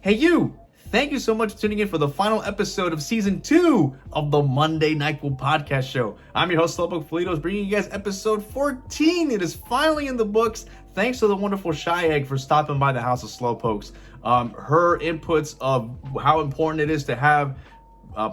Hey you! Thank you so much for tuning in for the final episode of Season 2 of the Monday Nyquil Podcast Show. I'm your host, SlowpokeFelitos, bringing you guys episode 14. It is finally in the books. Thanks to the wonderful CheyEgg for stopping by the house of Slowpokes. Her inputs of how important it is to have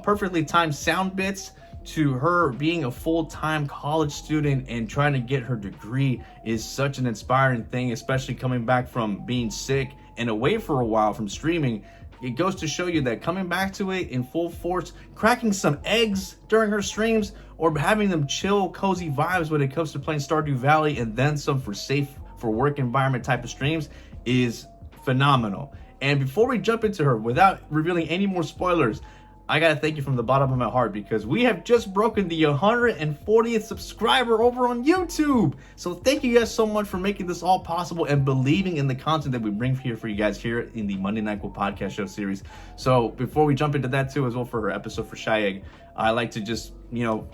perfectly timed sound bits, to her being a full-time college student and trying to get her degree is such an inspiring thing, especially coming back from being sick and away for a while from streaming. It goes to show you that coming back to it in full force, cracking some eggs during her streams, or having them chill, cozy vibes when it comes to playing Stardew Valley and then some for safe for work environment type of streams is phenomenal. And before we jump into her, without revealing any more spoilers, I gotta thank you from the bottom of my heart because we have just broken the 140th subscriber over on YouTube. So thank you guys so much for making this all possible and believing in the content that we bring here for you guys here in the Monday Nyquil Podcast Show series. So before we jump into that too, as well for her episode for CheyEgg, I like to just,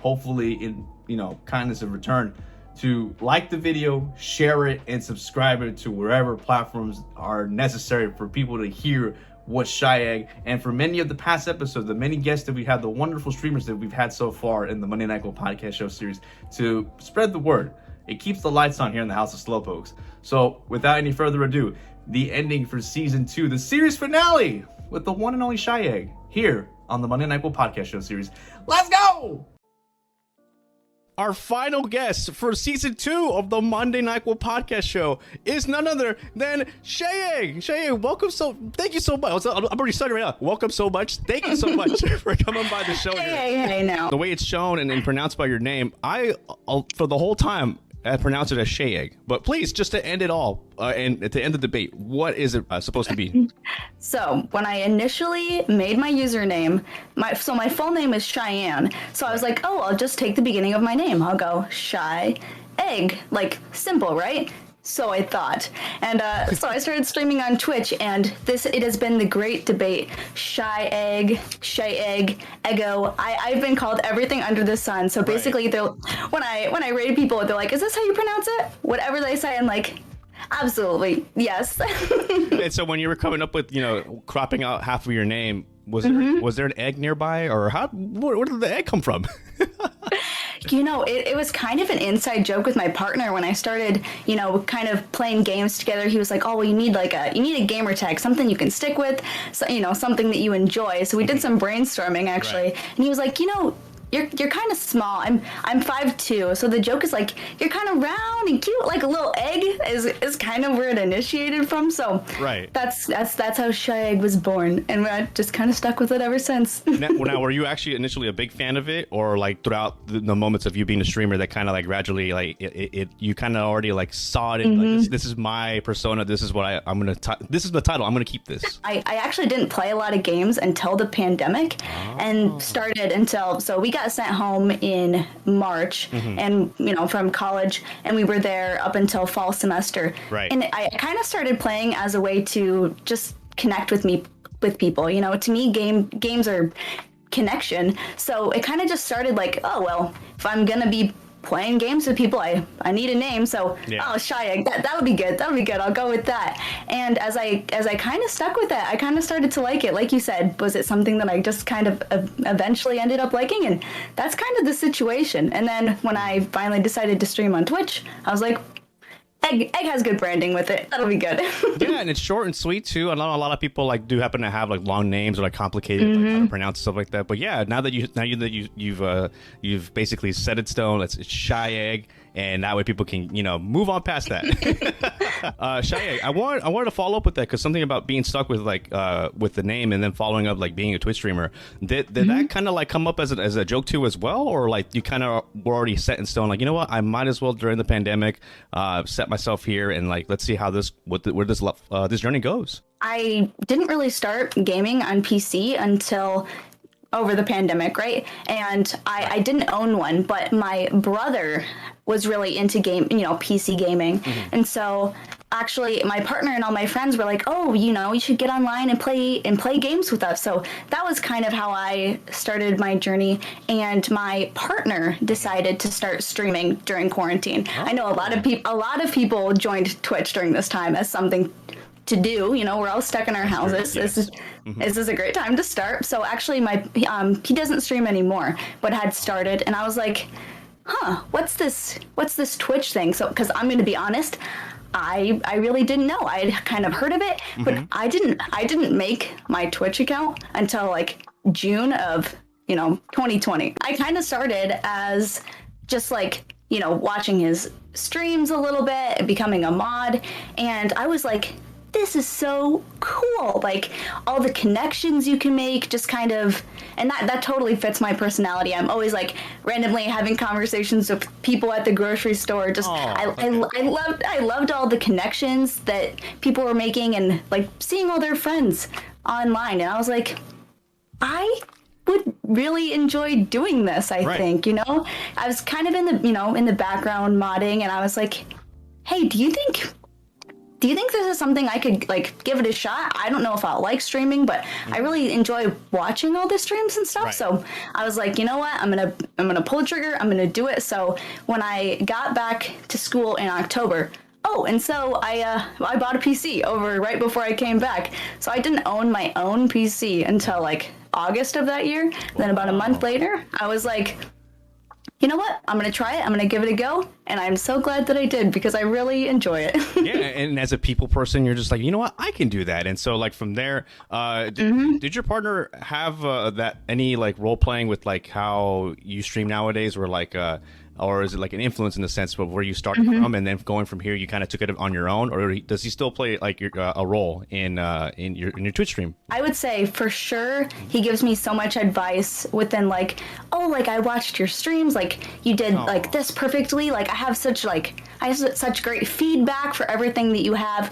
hopefully in, kindness of return, to like the video, share it, and subscribe it to wherever platforms are necessary for people to hear what CheyEgg, and for many of the past episodes, the many guests that we had, the wonderful streamers that we've had so far in the Monday Nyquil Podcast Show series, to spread the word. It keeps the lights on here in the House of Slowpokes. So without any further ado, the ending for season 2, the series finale with the one and only CheyEgg here on the Monday Nyquil Podcast Show series. Let's go! Our final guest for season 2 of the Monday Nyquil Podcast Show is none other than CheyEgg. CheyEgg, welcome. Thank you so much. I'm already starting right now. Welcome so much. Thank you so much for coming by the show. Hey, now. The way it's shown and pronounced by your name, for the whole time, I pronounce it as CheyEgg. But please, just to end it all, and at the end of the debate, what is it supposed to be? So when I initially made my username, my full name is Cheyenne. So I was like, I'll just take the beginning of my name. I'll go CheyEgg, like simple, right? So I thought, and so I started streaming on Twitch, and it has been the great debate. CheyEgg, Eggo. I've been called everything under the sun. So basically, when I raid people, they're like, "Is this how you pronounce it?" Whatever they say, I'm like, absolutely, yes. And so when you were coming up with, cropping out half of your name, was there an egg nearby, or where did the egg come from? It was kind of an inside joke with my partner when I started, kind of playing games together. He was like, "Oh, well, you need a gamer tag, something you can stick with, so, something that you enjoy." So we did some brainstorming actually, and he was like, You're kind of small. I'm 5'2", so the joke is like you're kind of round and cute, like a little egg is kind of where it initiated from. So that's how CheyEgg was born, and I just kind of stuck with it ever since. Now, were you actually initially a big fan of it, or like throughout the moments of you being a streamer that kind of like gradually like you kind of already like saw it in like this is my persona, this is what I'm gonna this is the title, I'm gonna keep this. I actually didn't play a lot of games until the pandemic, and started so we got sent home in March, and from college, and we were there up until fall semester. And I kind of started playing as a way to just connect with people. To me, games are connection. So it kind of just started like, oh well, if I'm gonna be playing games with people, I need a name, so CheyEgg, that would be good. I'll go with that. And as I kind of stuck with that, I kind of started to like it. Like you said, was it something that I just kind of eventually ended up liking? And that's kind of the situation. And then when I finally decided to stream on Twitch, I was like, Egg has good branding with it. That'll be good. Yeah, and it's short and sweet too. I know a lot of people like do happen to have like long names or like complicated like how to pronounce stuff like that. But yeah, now that you've basically set it stone, it's CheyEgg, and that way people can move on past that. CheyEgg, I wanted to follow up with that because something about being stuck with like with the name and then following up like being a Twitch streamer, did that kind of like come up as a joke too as well, or like you kind of were already set in stone, like what, I might as well during the pandemic set myself here and like let's see how this journey goes. I didn't really start gaming on PC until over the pandemic, right? And I didn't own one, but my brother was really into PC gaming. And so actually my partner and all my friends were like, "Oh, you should get online and play games with us." So that was kind of how I started my journey. And my partner decided to start streaming during quarantine. I know a lot of people joined Twitch during this time as something to do. You know, we're all stuck in our houses. Yes. This is a great time to start. So actually, he doesn't stream anymore, but had started, and I was like, huh, what's this Twitch thing? So, because I'm going to be honest, I really didn't know. I had kind of heard of it, but I didn't make my Twitch account until like June of 2020. I kind of started as just like, watching his streams a little bit and becoming a mod, and I was like, this is so cool. Like all the connections you can make, just kind of, and that totally fits my personality. I'm always like randomly having conversations with people at the grocery store. Just I loved all the connections that people were making and like seeing all their friends online. And I was like, I would really enjoy doing this. I think, I was kind of in the background modding, and I was like, hey, do you think this is something I could like give it a shot? I don't know if I'll like streaming, but I really enjoy watching all the streams and stuff. Right. So I was like, you know what? I'm gonna pull the trigger. I'm gonna do it. So when I got back to school in October, and so I bought a PC right before I came back. So I didn't own my own PC until like August of that year. Then about a month later, I was like, you know what? I'm going to try it. I'm going to give it a go. And I'm so glad that I did, because I really enjoy it. Yeah. And as a people person, you're just like, you know what? I can do that. And so like from there, did your partner have that any like role playing with like how you stream nowadays, or like, or is it like an influence in the sense of where you started from, and then going from here, you kind of took it on your own, or does he still play like a role in your Twitch stream? I would say for sure he gives me so much advice within like, like I watched your streams, like you did like this perfectly, like I have such great feedback for everything that you have,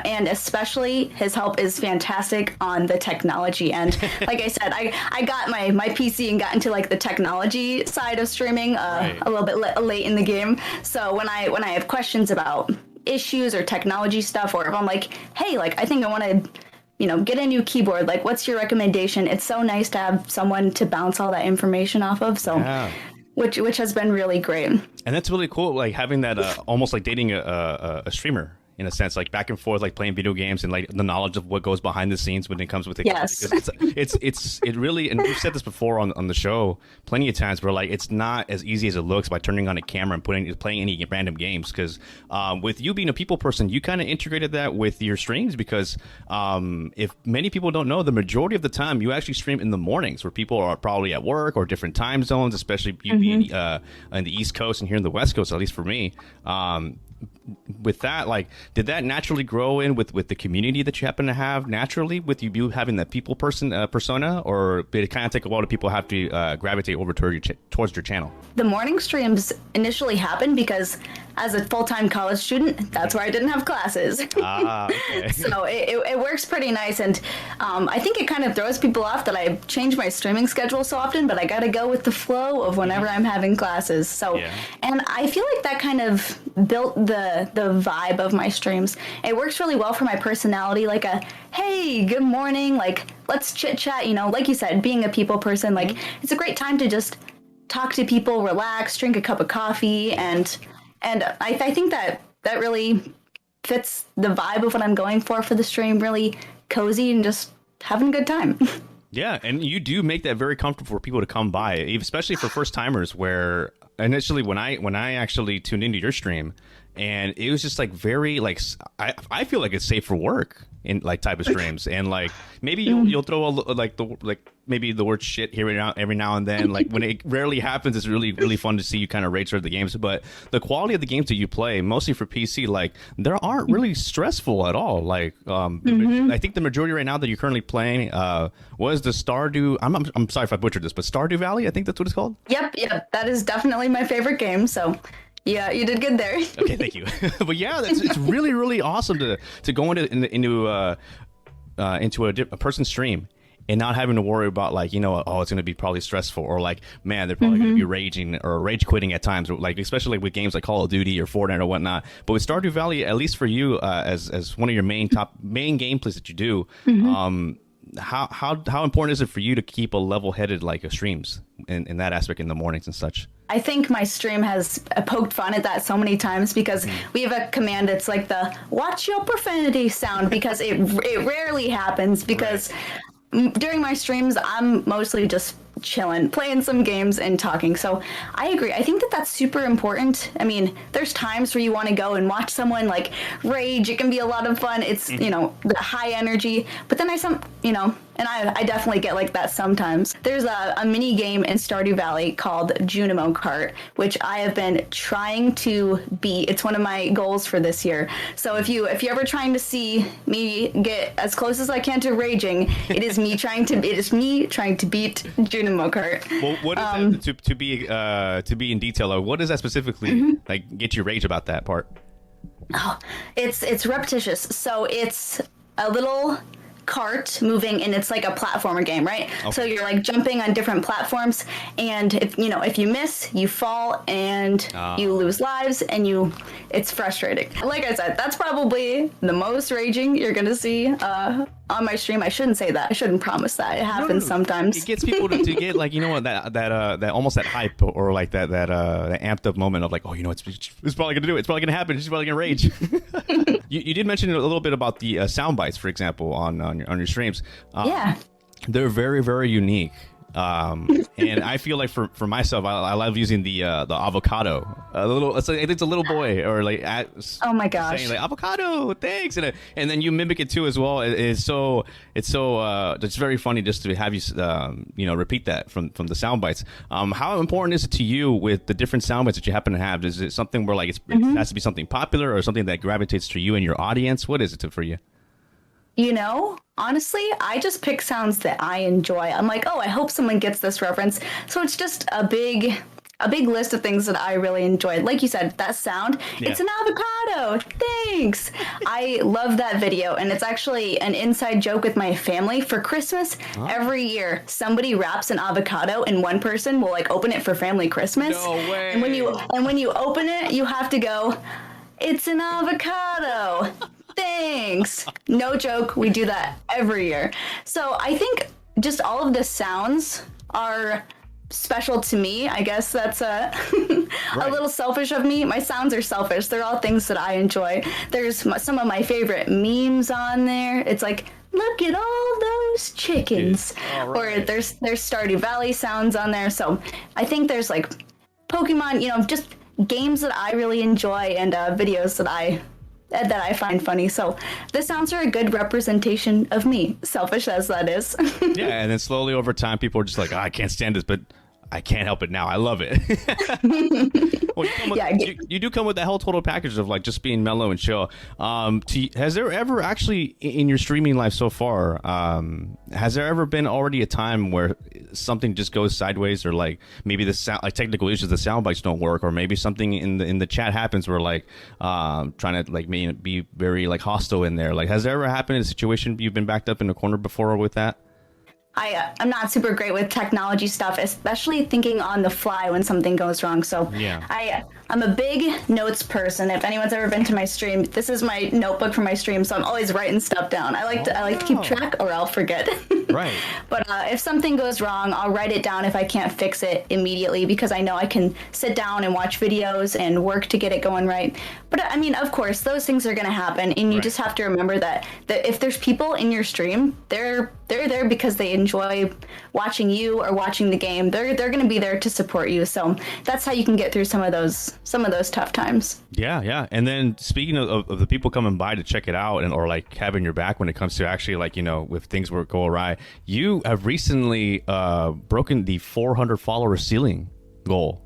and especially his help is fantastic on the technology end. Like I said, I got my PC and got into like the technology side of streaming a little bit late in the game. So when I have questions about issues or technology stuff, or if I'm like, hey, like I think I want to get a new keyboard, like what's your recommendation? It's so nice to have someone to bounce all that information off of. So which has been really great. And that's really cool, like having that almost like dating a streamer in a sense, like back and forth, like playing video games, and like the knowledge of what goes behind the scenes when it comes with it. Yes. It really, and we've said this before on the show plenty of times, where like it's not as easy as it looks by turning on a camera and playing any random games, because with you being a people person, you kind of integrated that with your streams, because if many people don't know, the majority of the time you actually stream in the mornings, where people are probably at work or different time zones, especially you being on the East Coast and here in the West Coast, at least for me. With that, like, did that naturally grow in with the community that you happen to have naturally, with you having that people person persona, or did it kind of take a while to people have to gravitate over towards your channel? The morning streams initially happened because as a full-time college student, that's where I didn't have classes. Okay. So it works pretty nice, and I think it kind of throws people off that I change my streaming schedule so often, but I gotta go with the flow of whenever I'm having classes. So, and I feel like that kind of built the vibe of my streams. It works really well for my personality, like a, hey, good morning, like, let's chit chat, like you said, being a people person, like, it's a great time to just talk to people, relax, drink a cup of coffee, and I think that really fits the vibe of what I'm going for the stream, really cozy and just having a good time. Yeah, and you do make that very comfortable for people to come by, especially for first timers, where initially when I actually tuned into your stream, and it was just like very like, I feel like it's safe for work in like type of streams, and like maybe you'll throw maybe the word shit here every now and then, like when it rarely happens. It's really fun to see you kind of rage through the games, but the quality of the games that you play, mostly for PC, like they aren't really stressful at all. Like I think the majority right now that you're currently playing was the Stardew. I'm sorry if I butchered this, but Stardew Valley, I think that's what it's called. Yep, that is definitely my favorite game. So yeah, you did good there. Okay, thank you. But yeah, it's really awesome to go into a person's stream and not having to worry about like, it's going to be probably stressful, or like, man, they're probably going to be raging or rage quitting at times, like especially with games like Call of Duty or Fortnite or whatnot. But with Stardew Valley, at least for you, as one of your main gameplays that you do, how important is it for you to keep a level-headed like streams in that aspect in the mornings and such? I think my stream has poked fun at that so many times because we have a command. It's like the watch your profanity sound because it rarely happens because during my streams, I'm mostly just chilling, playing some games and talking. So I agree. I think that that's super important. I mean, there's times where you want to go and watch someone like rage. It can be a lot of fun. It's, the high energy, but then and I definitely get like that sometimes. There's a mini game in Stardew Valley called Junimo Kart, which I have been trying to beat. It's one of my goals for this year. So if you're ever trying to see me get as close as I can to raging, it is me trying to beat Junimo Kart. Well, what is that, to be in detail? What does that specifically like get you rage about that part? Oh, it's repetitious. So it's a little cart moving, and it's like a platformer game, right? Okay. So you're like jumping on different platforms, and if you miss, you fall and you lose lives, and it's frustrating. Like I said, that's probably the most raging you're gonna see on my stream. I shouldn't say that. I shouldn't promise that. It happens sometimes. It gets people to get like, that almost that hype or like that amped up moment of like, oh, it's probably gonna do it. It's probably gonna happen. She's probably gonna rage. You did mention a little bit about the sound bites, for example, on your streams. Yeah, they're very, very unique. And I feel like for myself, I love using the avocado. I think it's a little boy or like oh my gosh, saying like avocado, thanks, and then you mimic it too as well. It's very funny just to have you repeat that from the sound bites. How important is it to you with the different sound bites that you happen to have? Is it something where like it has to be something popular or something that gravitates to you and your audience? What is it for you? Honestly, I just pick sounds that I enjoy. I'm like, oh, I hope someone gets this reference. So it's just a big list of things that I really enjoyed. Like you said, that sound, It's an avocado. Thanks. I love that video. And it's actually an inside joke with my family. For Christmas, every year, somebody wraps an avocado and one person will like open it for family Christmas. No way. And when you open it, you have to go, it's an avocado. Thanks. No joke. We do that every year. So I think just all of the sounds are special to me. I guess that's a little selfish of me. My sounds are selfish. They're all things that I enjoy. There's some of my favorite memes on there. It's like, look at all those chickens. Right. Or there's Stardew Valley sounds on there. So I think there's like Pokemon, just games that I really enjoy and videos that I find funny. So the sounds are a good representation of me, selfish as that is. Yeah, and then slowly over time, people are just like, I can't stand this, but I can't help it now. I love it. Well, you do come with that whole total package of like just being mellow and chill. Has there ever actually in your streaming life so far, has there ever been already a time where something just goes sideways, or like maybe the sound, like technical issues, the sound bites don't work, or maybe something in the chat happens where like trying to like be very like hostile in there? Like, has there ever happened in a situation you've been backed up in a corner before with that? I'm not super great with technology stuff, especially thinking on the fly when something goes wrong. So yeah. I'm a big notes person. If anyone's ever been to my stream, this is my notebook for my stream, so I'm always writing stuff down. I like to keep track, or I'll forget. Right. But if something goes wrong, I'll write it down if I can't fix it immediately, because I know I can sit down and watch videos and work to get it going right. But I mean, of course, those things are going to happen, and you just have to remember that if there's people in your stream, they're there because they enjoy watching you or watching the game. They're going to be there to support you. So that's how you can get through some of those tough times. Yeah. And then speaking of the people coming by to check it out or like having your back when it comes to actually like, if things go awry, you have recently broken the 400 follower ceiling goal.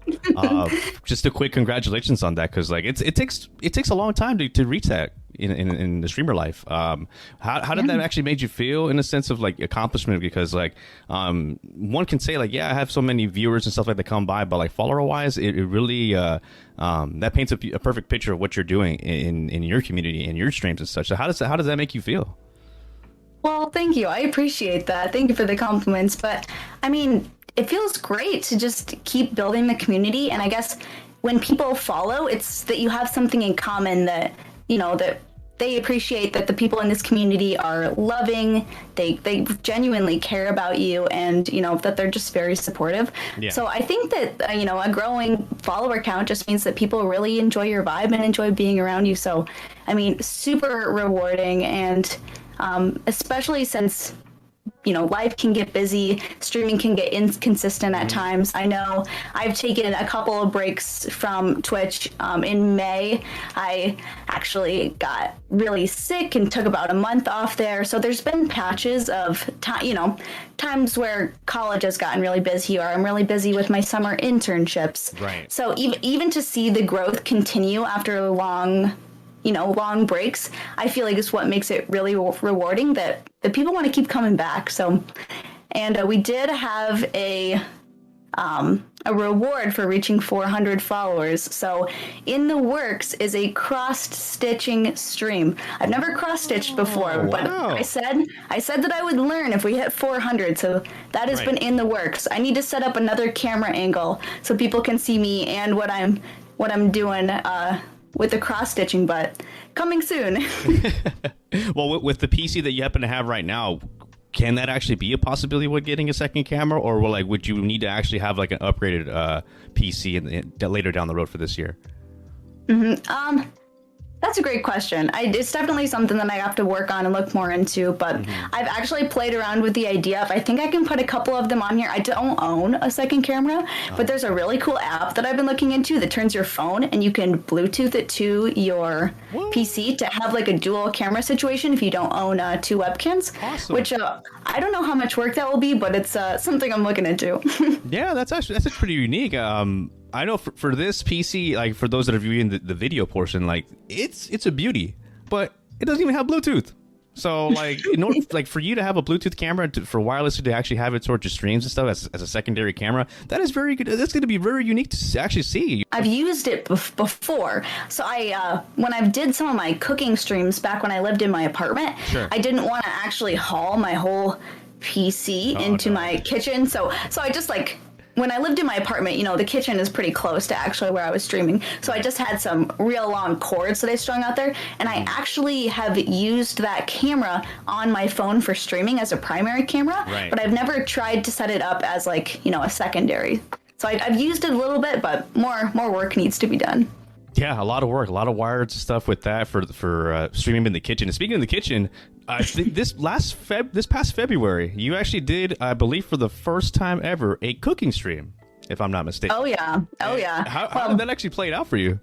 Just a quick congratulations on that, because like it takes a long time to reach that in the streamer life. How did that actually made you feel in a sense of like accomplishment? Because like one can say like, yeah, I have so many viewers and stuff like that come by, but like follower wise, it really that paints a perfect picture of what you're doing in your community and your streams and such. So how does that make you feel? Well, thank you. I appreciate that. Thank you for the compliments. But I mean, it feels great to just keep building the community. And I guess when people follow, it's that you have something in common that they appreciate that the people in this community are loving. They genuinely care about you, and that they're just very supportive. Yeah. So I think that a growing follower count just means that people really enjoy your vibe and enjoy being around you. So I mean, super rewarding, and especially since life can get busy, streaming can get inconsistent at times. I know I've taken a couple of breaks from Twitch. In May, I actually got really sick and took about a month off there. So there's been patches of times where college has gotten really busy, or I'm really busy with my summer internships. Right. So even to see the growth continue after long breaks, I feel like is what makes it really rewarding, that people want to keep coming back. So, and we did have a reward for reaching 400 followers. So in the works is a cross-stitching stream. I've never cross-stitched before, but I said that I would learn if we hit 400. So that has been in the works. I need to set up another camera angle so people can see me and what I'm doing with the cross-stitching, but coming soon. Well, with the PC that you happen to have right now, can that actually be a possibility with getting a second camera, or would you need to actually have like an upgraded PC later down the road for this year? That's a great question. It's definitely something that I have to work on and look more into, but I've actually played around with the idea of, I think I can put a couple of them on here. I don't own a second camera, but there's a really cool app that I've been looking into that turns your phone and you can Bluetooth it to your PC to have like a dual camera situation if you don't own two webcams. Awesome. Which I don't know how much work that will be, but it's something I'm looking into. Yeah, that's pretty unique. I know for this PC, like for those that are viewing the video portion, like it's a beauty, but it doesn't even have Bluetooth. So like in order like for you to have a Bluetooth camera for wireless to actually have it towards your streams and stuff as a secondary camera, that is very good. That's going to be very unique to actually see. I've used it before. So when I did some of my cooking streams back when I lived in my apartment, I didn't want to actually haul my whole PC into my kitchen. So I just when I lived in my apartment, the kitchen is pretty close to actually where I was streaming. So I just had some real long cords that I strung out there. And I actually have used that camera on my phone for streaming as a primary camera. Right. But I've never tried to set it up as a secondary. So I've used it a little bit, but more work needs to be done. Yeah, a lot of work, a lot of wires and stuff with that for streaming in the kitchen. And speaking of the kitchen, this past February, you actually did, I believe, for the first time ever, a cooking stream, if I'm not mistaken. Oh yeah. How did that actually play out for you?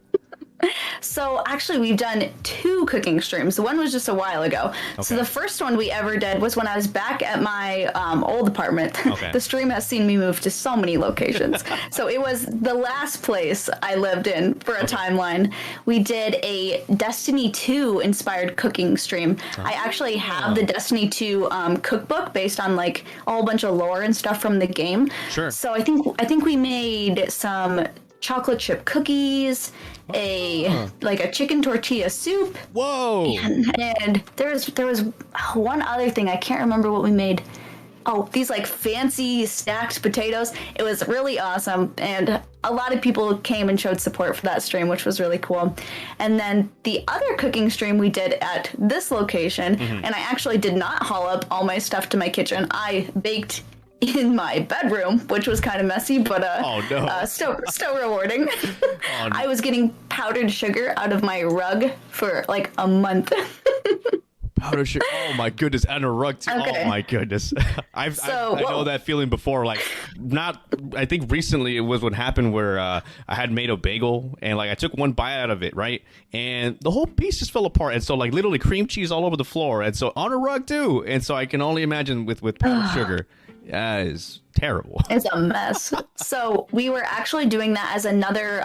So actually, we've done 2 cooking streams. The one was just a while ago. Okay. So the first one we ever did was when I was back at my old apartment. Okay. The stream has seen me move to so many locations. So it was the last place I lived in for a timeline. We did a Destiny 2 inspired cooking stream. I actually have the Destiny 2 cookbook based on a whole bunch of lore and stuff from the game. Sure. So I think we made some chocolate chip cookies, a chicken tortilla soup. Whoa! And there was one other thing, I can't remember what we made. Oh, these fancy stacked potatoes. It was really awesome, and a lot of people came and showed support for that stream, which was really cool. And then the other cooking stream we did at this location, and I actually did not haul up all my stuff to my kitchen. I baked in my bedroom, which was kind of messy, but still rewarding. Oh, no. I was getting powdered sugar out of my rug for a month. Powdered sugar. Oh my goodness, and a rug too. Okay. Oh my goodness. I know that feeling before. I think recently it was what happened where I had made a bagel and I took one bite out of it, right? And the whole piece just fell apart. And so literally cream cheese all over the floor. And so on a rug too. And so I can only imagine with powdered sugar. That is terrible. It's a mess. So we were actually doing that as another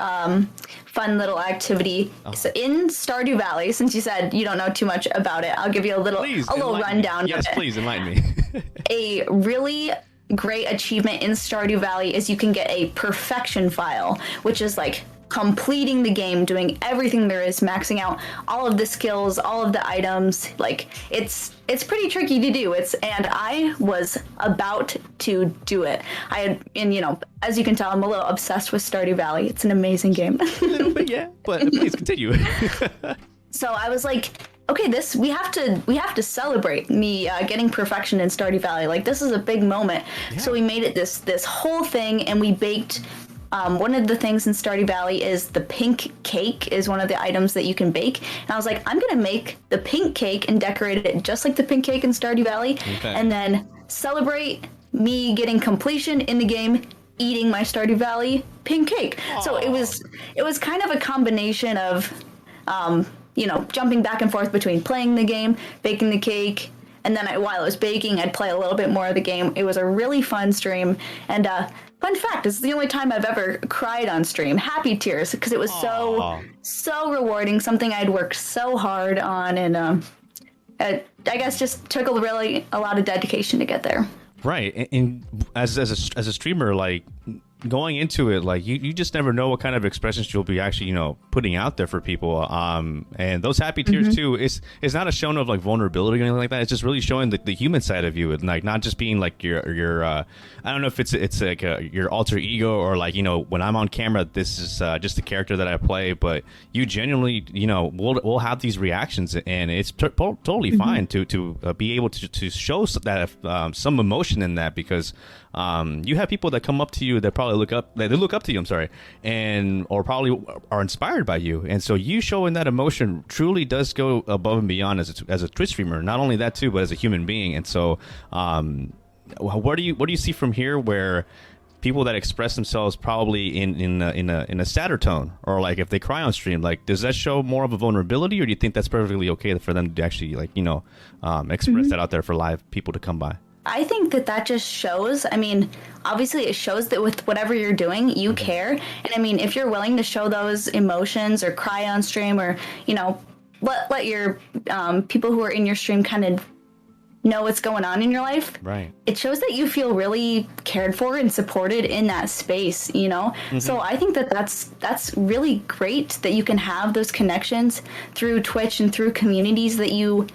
fun little activity. So in Stardew Valley, since you said you don't know too much about it, I'll give you a little rundown of it. Yes, please enlighten me. A really great achievement in Stardew Valley is you can get a perfection file, which is completing the game, doing everything there is, maxing out all of the skills, all of the items. It's pretty tricky to do. And I was about to do it. As you can tell, I'm a little obsessed with Stardew Valley. It's an amazing game. A little bit, yeah. But please continue. So I was okay, we have to celebrate me getting perfection in Stardew Valley. Like, this is a big moment. Yeah. So we made it this whole thing, and we baked. One of the things in Stardew Valley is the pink cake is one of the items that you can bake. And I was like, I'm going to make the pink cake and decorate it just like the pink cake in Stardew Valley. Okay. And then celebrate me getting completion in the game, eating my Stardew Valley pink cake. Aww. So it was kind of a combination of, jumping back and forth between playing the game, baking the cake, and then while I was baking, I'd play a little bit more of the game. It was a really fun stream. And fun fact, this is the only time I've ever cried on stream. Happy tears, because it was so rewarding, something I'd worked so hard on, and I guess just took a lot of dedication to get there. Right. And as a streamer, like, going into it, like, you just never know what kind of expressions you'll be actually, putting out there for people. And those happy tears too, it's not a show of like vulnerability or anything like that. It's just really showing the human side of you, and like not just being like your I don't know if it's like your alter ego, or like, when I'm on camera, this is just the character that I play, but you genuinely, we'll have these reactions, and it's totally fine to be able to show that some emotion in that, because you have people that come up to you that probably look up to you, I'm sorry, or probably are inspired by you, and so you showing that emotion truly does go above and beyond as a Twitch streamer. Not only that too, but as a human being. And so what do you see from here, where people that express themselves probably in a sadder tone, or like if they cry on stream, like, does that show more of a vulnerability, or do you think that's perfectly okay for them to actually, like, express that out there for live people to come by? I think that just shows, obviously it shows that with whatever you're doing, you care. And if you're willing to show those emotions or cry on stream, or, let your people who are in your stream kind of know what's going on in your life. Right. It shows that you feel really cared for and supported in that space, So I think that's really great that you can have those connections through Twitch and through communities that you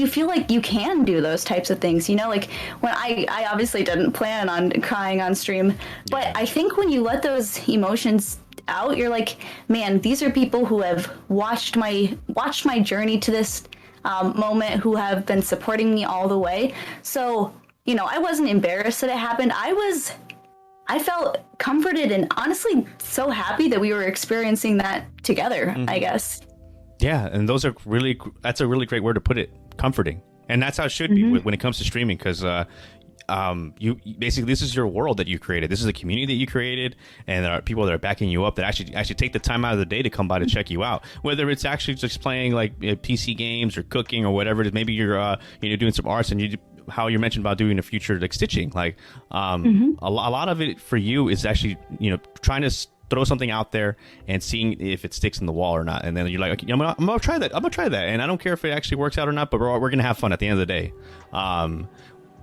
feel like you can do those types of things, like when I obviously didn't plan on crying on stream, but I think when you let those emotions out, you're like, man, these are people who have watched my journey to this moment, who have been supporting me all the way. So, I wasn't embarrassed that it happened. I felt comforted and honestly so happy that we were experiencing that together, I guess. Yeah, and that's a really great word to put it, comforting. And that's how it should be when it comes to streaming, because you basically, this is your world that you created. This is a community that you created, and there are people that are backing you up that actually take the time out of the day to come by to check you out. Whether it's actually just playing like PC games or cooking or whatever it is. Maybe you're doing some arts, and how you mentioned about doing a future like stitching. Like a lot of it for you is actually trying to throw something out there and seeing if it sticks in the wall or not, and then you're like, okay, I'm gonna try that, and I don't care if it actually works out or not, but we're gonna have fun at the end of the day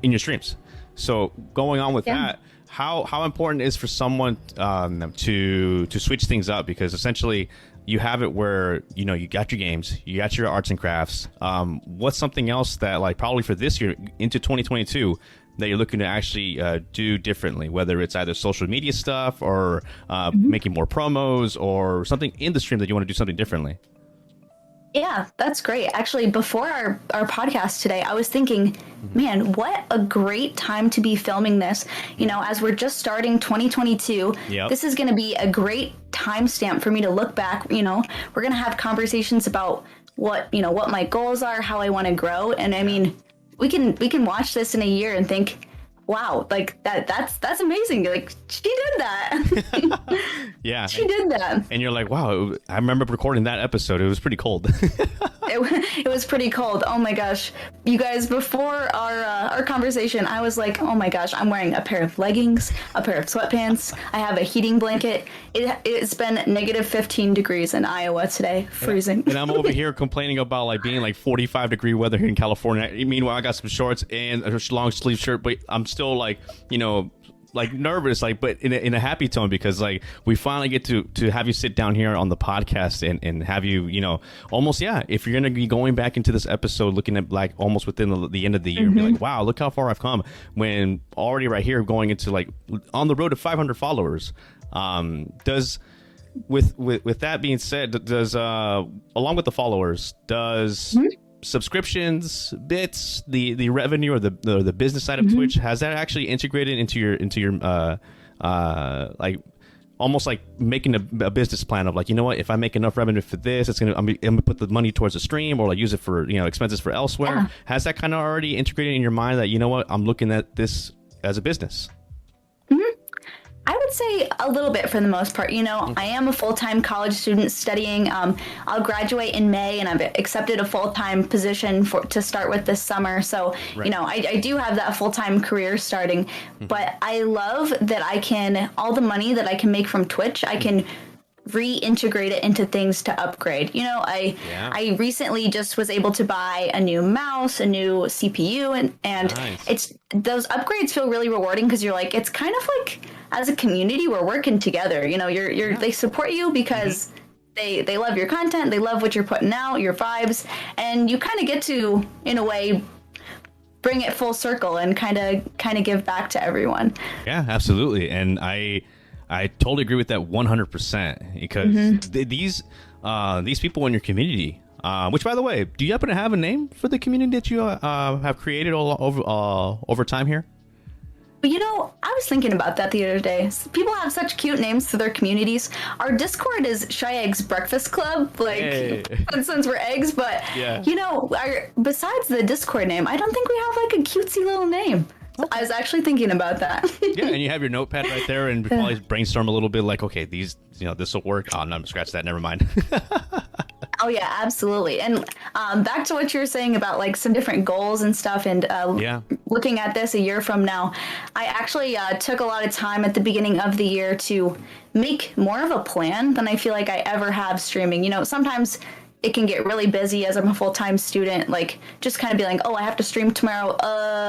in your streams. So going on with that, how important is for someone to switch things up, because essentially you have it where you got your games, you got your arts and crafts. What's something else that, like, probably for this year into 2022 that you're looking to actually do differently, whether it's either social media stuff or making more promos, or something in the stream that you want to do something differently? Yeah, that's great. Actually, before our podcast today, I was thinking, man, what a great time to be filming this. As we're just starting 2022, this is going to be a great timestamp for me to look back. We're going to have conversations about what my goals are, how I want to grow. And we can watch this in a year and think, wow, like that's amazing. Like, she did that. Yeah. She did that. And you're like, wow, I remember recording that episode. It was pretty cold. It was pretty cold. Oh my gosh. You guys, before our conversation, I was like, oh my gosh, I'm wearing a pair of leggings, a pair of sweatpants. I have a heating blanket. It's been negative 15 degrees in Iowa today, freezing. And I'm over here complaining about like being like 45-degree weather here in California. Meanwhile, I got some shorts and a long sleeve shirt, but I'm still like, like nervous, like, but in a happy tone, because like we finally get to have you sit down here on the podcast and have you, almost, if you're going to be going back into this episode looking at like almost within the end of the year, be like, wow, look how far I've come, when already right here going into like on the road to 500 followers. with that being said, does along with the followers, does subscriptions, bits, the revenue or the business side of Twitch, has that actually integrated into your like almost like making a business plan of like, you know what, if I make enough revenue for this, I'm gonna put the money towards the stream, or like use it for, you know, expenses for elsewhere. Yeah. Has that kind of already integrated in your mind that, you know what, I'm looking at this as a business? I would say a little bit for the most part. You know, I am a full-time college student studying. I'll graduate in May, and I've accepted a full-time position to start with this summer. So, you know, I do have that full-time career starting. But I love that all the money that I can make from Twitch, I can reintegrate it into things to upgrade. You know, I recently just was able to buy a new mouse, a new CPU, and nice. Those upgrades feel really rewarding because you're like, it's kind of like as a community we're working together. You know, they support you because they love your content, they love what you're putting out, your vibes, and you kind of get to, in a way, bring it full circle and kind of give back to everyone. Yeah, absolutely. And I totally agree with that 100% because these people in your community, which, by the way, do you happen to have a name for the community that you have created over time here? You know, I was thinking about that the other day. People have such cute names for their communities. Our Discord is CheyEgg's Breakfast Club, like since we're eggs. But you know, besides the Discord name, I don't think we have like a cutesy little name. I was actually thinking about that. Yeah, and you have your notepad right there, and probably brainstorm a little bit, like, okay, these, you know, this will work. Oh, no, scratch that. Never mind. Oh yeah, absolutely. And back to what you were saying about like some different goals and stuff, and looking at this a year from now, I actually took a lot of time at the beginning of the year to make more of a plan than I feel like I ever have streaming. You know, sometimes it can get really busy as I'm a full-time student, like just kind of be like, oh, I have to stream tomorrow.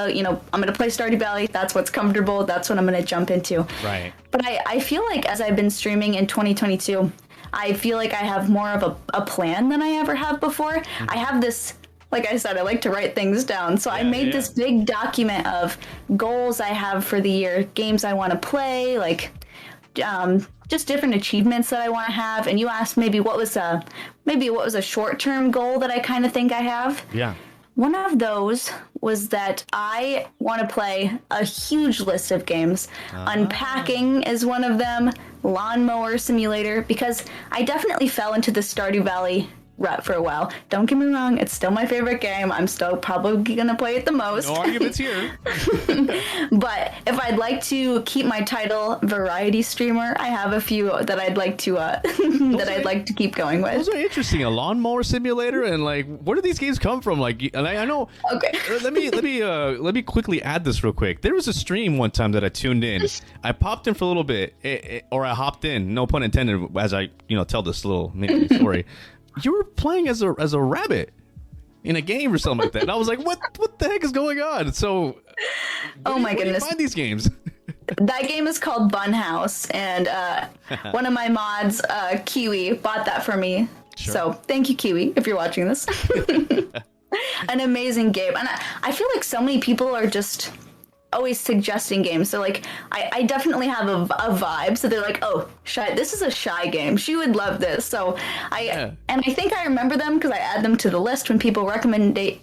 You know, I'm going to play Stardew Valley. That's what's comfortable. That's what I'm going to jump into. Right. But I feel like as I've been streaming in 2022, I feel like I have more of a plan than I ever have before. I have this, like I said, I like to write things down. So I made this big document of goals I have for the year, games I want to play, like just different achievements that I want to have. And you asked maybe what was a short-term goal that I kind of think I have. Yeah. One of those was that I want to play a huge list of games. Unpacking is one of them, Lawnmower Simulator, because I definitely fell into the Stardew Valley rut for a while. Don't get me wrong, it's still my favorite game. I'm still probably gonna play it the most. No arguments here. But if I'd like to keep my title variety streamer, I have a few that I'd like to I'd like to keep going with. Those are interesting. A lawnmower simulator, and like, where do these games come from? Like, and I know. Okay. let me quickly add this real quick. There was a stream one time that I tuned in. I popped in for a little bit, or I hopped in. No pun intended. As I tell this little mini story. You were playing as a rabbit in a game or something like that, and I was like, "What the heck is going on?" So, oh my goodness, where do you find these games? That game is called Bunhouse, and one of my mods, Kiwi, bought that for me. Sure. So thank you, Kiwi, if you're watching this. An amazing game, and I feel like so many people are just always suggesting games. So like I definitely have a vibe, so they're like, oh, Shy, this is a Shy game, she would love this. So and I think I remember them because I add them to the list when people recommend say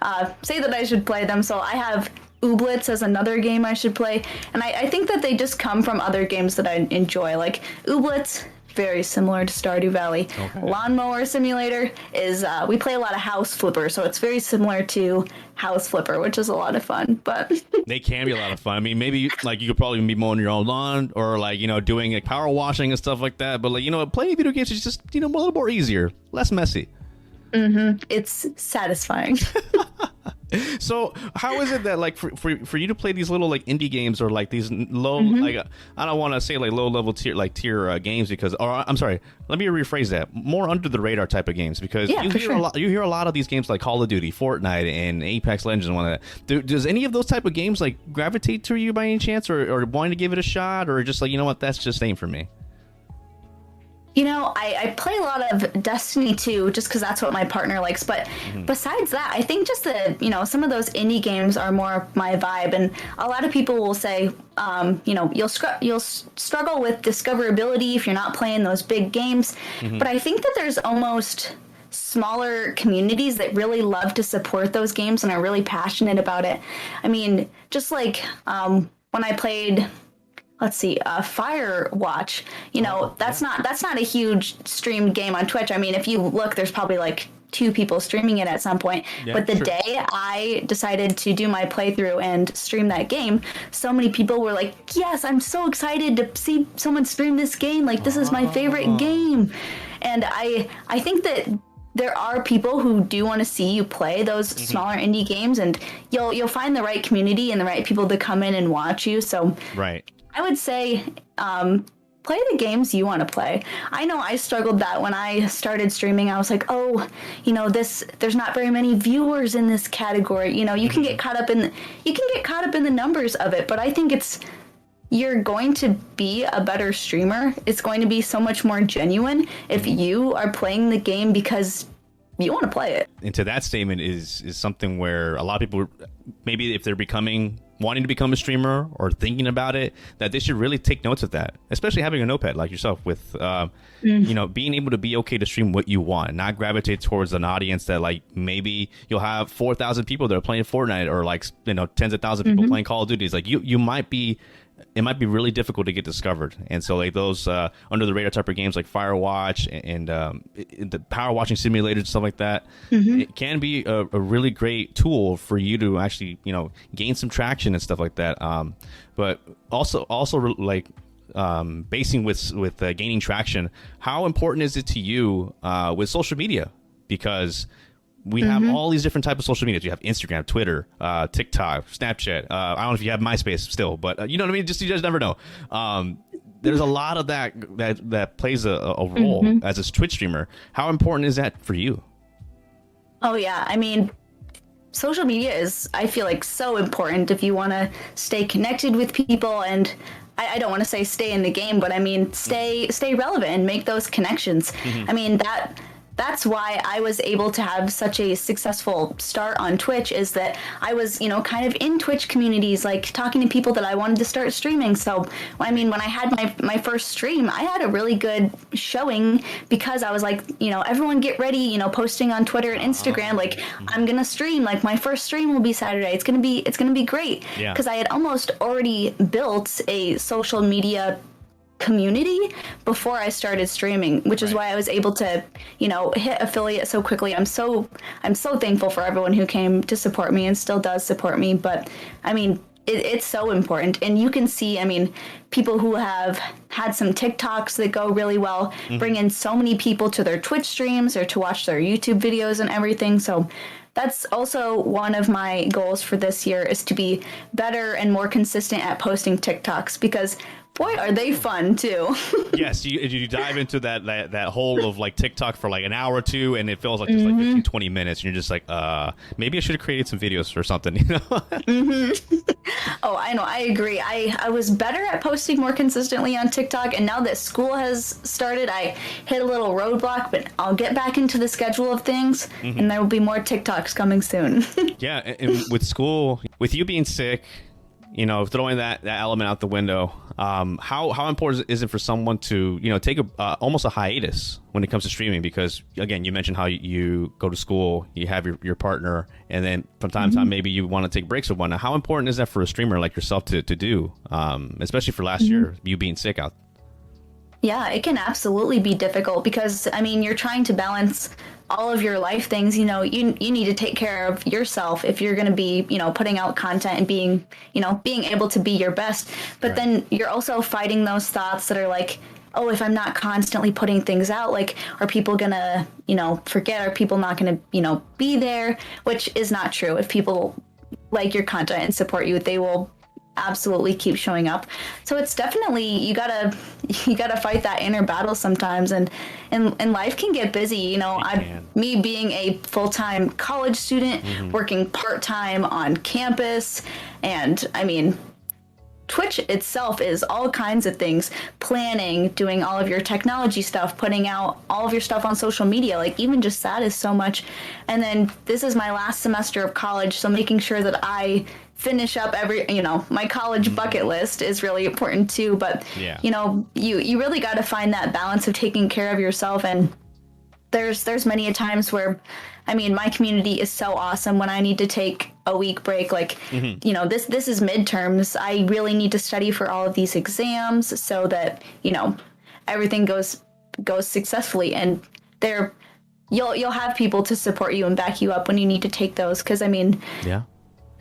that I should play them. So I have Ooblets as another game I should play, and I think that they just come from other games that I enjoy. Like Ooblets, very similar to Stardew Valley. Okay. Lawnmower Simulator is we play a lot of House Flipper, so it's very similar to House Flipper, which is a lot of fun. But they can be a lot of fun. I mean, maybe like you could probably be mowing your own lawn, or like doing like power washing and stuff like that. But like playing video games is just a little more easier, less messy. It's satisfying. So how is it that like for you to play these little like indie games, or like these low like I don't want to say like low level tier games, because, or I'm sorry, let me rephrase that, more under the radar type of games, because you hear a lot of these games like Call of Duty, Fortnite, and Apex Legends and one of that. Does any of those type of games like gravitate to you by any chance, or wanting to give it a shot, or just like, you know what, that's just ain't for me? I play a lot of Destiny 2 just because that's what my partner likes. But besides that, I think just some of those indie games are more my vibe. And a lot of people will say, you'll struggle with discoverability if you're not playing those big games. But I think that there's almost smaller communities that really love to support those games and are really passionate about it. I mean, just like when I played... Let's see, Firewatch. That's not a huge streamed game on Twitch. I mean, if you look, there's probably like 2 people streaming it at some point. Yeah, but the day I decided to do my playthrough and stream that game, so many people were like, "Yes, I'm so excited to see someone stream this game. Like, this is my favorite game." And I think that there are people who do want to see you play those smaller indie games, and you'll find the right community and the right people to come in and watch you. So right. I would say play the games you want to play. I know I struggled that when I started streaming. I was like, there's not very many viewers in this category. You can get caught up in the numbers of it, but I think you're going to be a better streamer. It's going to be so much more genuine if you are playing the game because you want to play it. And to that statement is something where a lot of people, maybe if they're wanting to become a streamer or thinking about it, that they should really take notes of that, especially having a notepad like yourself with, being able to be okay to stream what you want, not gravitate towards an audience that like maybe you'll have 4,000 people that are playing Fortnite or like, tens of thousands of people playing Call of Duty. It's like it might be really difficult to get discovered. And so like those under the radar type of games like Firewatch and the power watching simulators and stuff like that, it can be a really great tool for you to actually, gain some traction and stuff like that. But also like basing with gaining traction, how important is it to you with social media? Because we have all these different types of social media. You have Instagram, Twitter, TikTok, Snapchat. I don't know if you have MySpace still, but you know what I mean? Just you just never know. There's a lot of that plays a role as a Twitch streamer. How important is that for you? Oh, yeah. I mean, social media is, I feel like, so important if you want to stay connected with people. And I don't want to say stay in the game, but I mean, stay relevant and make those connections. I mean, that's why I was able to have such a successful start on Twitch, is that I was, kind of in Twitch communities, like talking to people that I wanted to start streaming. So, when I had my first stream, I had a really good showing because I was like, everyone get ready, posting on Twitter and Instagram, like I'm going to stream, like my first stream will be Saturday. It's going to be great. Yeah. Because I had almost already built a social media community before I started streaming, which is why I was able to, hit affiliate so quickly. I'm so thankful for everyone who came to support me and still does support me. But I mean, it's so important. And you can see, I mean, people who have had some TikToks that go really well, bring in so many people to their Twitch streams or to watch their YouTube videos and everything. So that's also one of my goals for this year, is to be better and more consistent at posting TikToks, because boy, are they fun too. Yes, you dive into that hole of like TikTok for like an hour or two, and it feels like just like 15, 20 minutes, and you're just like, maybe I should have created some videos or something, Oh, I know, I agree. I was better at posting more consistently on TikTok, and now that school has started, I hit a little roadblock, but I'll get back into the schedule of things, and there will be more TikToks coming soon. Yeah, and with school, with you being sick, throwing that element out the window, how important is it for someone to, take almost a hiatus when it comes to streaming? Because again, you mentioned how you go to school, you have your partner, and then from time to time, maybe you want to take breaks or whatnot. How important is that for a streamer like yourself to do, especially for last year, you being sick out? Yeah, it can absolutely be difficult because, I mean, you're trying to balance all of your life things. You need to take care of yourself if you're going to be, putting out content and being able to be your best. But then you're also fighting those thoughts that are like, oh, if I'm not constantly putting things out, like, are people going to, forget? Are people not going to, be there? Which is not true. If people like your content and support you, they will absolutely keep showing up. So it's definitely, you gotta fight that inner battle sometimes, and life can get busy. Me being a full-time college student, working part-time on campus, and I mean, Twitch itself is all kinds of things, planning, doing all of your technology stuff, putting out all of your stuff on social media. Like, even just that is so much. And then this is my last semester of college, so making sure that I finish up my college bucket list is really important too. But you really got to find that balance of taking care of yourself. And there's many a times where, I mean, my community is so awesome when I need to take a week break. Like, this is midterms. I really need to study for all of these exams so that, everything goes successfully. And you'll have people to support you and back you up when you need to take those. 'Cause I mean,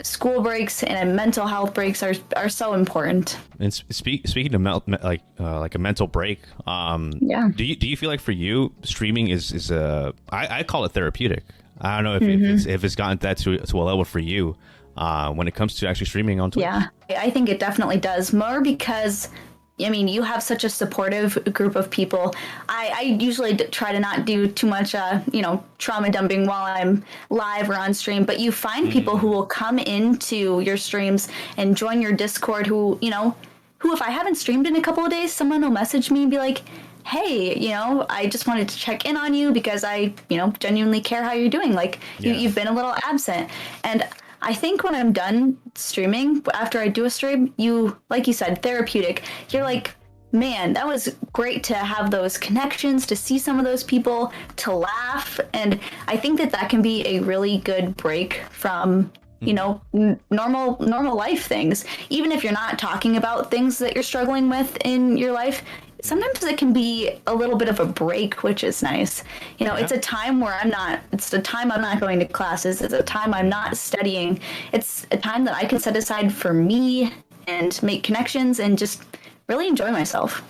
school breaks and mental health breaks are so important. And speaking of like a mental break, do you feel like for you streaming is I call it therapeutic? I don't know if it's gotten that to a level for you when it comes to actually streaming on Twitch. Yeah, I think it definitely does, more because I mean, you have such a supportive group of people. I usually try to not do too much, trauma dumping while I'm live or on stream. But you find people who will come into your streams and join your Discord who if I haven't streamed in a couple of days, someone will message me and be like, hey, I just wanted to check in on you because I, genuinely care how you're doing. Like, you've been a little absent. And I think when I'm done streaming, after I do a stream, like you said, therapeutic. You're like, man, that was great to have those connections, to see some of those people, to laugh. And I think that can be a really good break from, normal life things. Even if you're not talking about things that you're struggling with in your life, sometimes it can be a little bit of a break, which is nice. It's a time where it's the time I'm not going to classes. It's a time I'm not studying. It's a time that I can set aside for me and make connections and just really enjoy myself.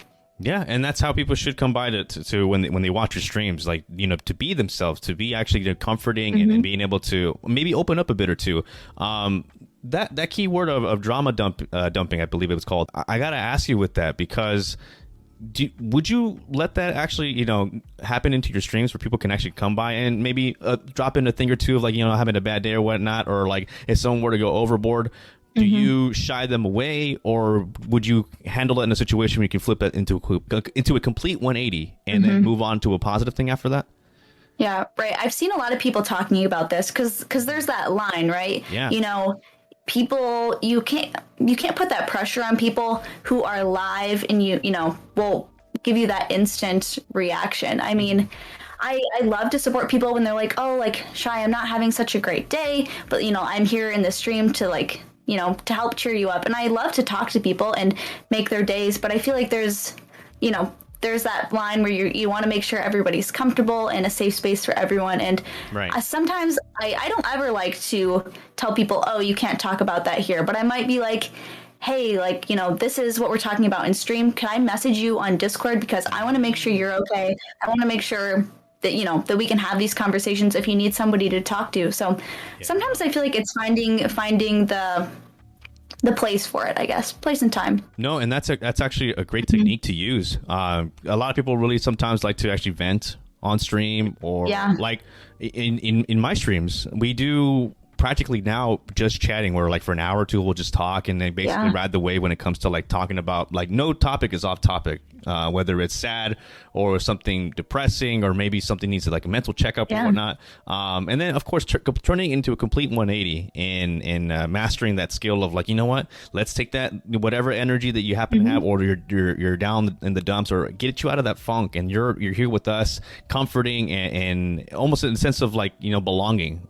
Yeah, and that's how people should come by to when they watch your streams, like, to be themselves, to be actually comforting and being able to maybe open up a bit or two. That key word of drama dumping, I believe it was called. I got to ask you with that, because would you let that actually, happen into your streams where people can actually come by and maybe drop in a thing or two of, like, having a bad day or whatnot, or like if someone were to go overboard, do you shy them away, or would you handle it in a situation where you can flip it into a complete 180 and then move on to a positive thing after that? Yeah, right. I've seen a lot of people talking about this because there's that line, right? Yeah. People, you can't put that pressure on people who are live and will give you that instant reaction. I mean, I love to support people when they're like, oh, like, Shy, I'm not having such a great day, but I'm here in the stream to, like, to help cheer you up. And I love to talk to people and make their days, but I feel like there's that line where you want to make sure everybody's comfortable and a safe space for everyone. And sometimes I don't ever like to tell people, oh, you can't talk about that here. But I might be like, hey, like, this is what we're talking about in stream. Can I message you on Discord? Because I want to make sure you're okay. I want to make sure that, that we can have these conversations if you need somebody to talk to. So sometimes I feel like it's finding the place for it, I guess, place and time. No, and that's actually a great technique to use. A lot of people really sometimes like to actually vent on stream, or like in my streams, we do practically now just chatting, where like for an hour or two we'll just talk and then basically ride the wave when it comes to like talking about, like, no topic is off topic, whether it's sad or something depressing, or maybe something needs like a mental checkup or whatnot, and then of course turning into a complete 180 and mastering that skill of, like, what, let's take that whatever energy that you happen to have, or you're down in the dumps, or get you out of that funk, and you're here with us, comforting and almost in a sense of, like, belonging,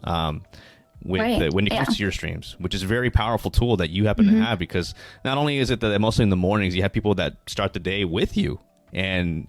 when it comes to your streams, which is a very powerful tool that you happen to have, because not only is it that mostly in the mornings you have people that start the day with you, and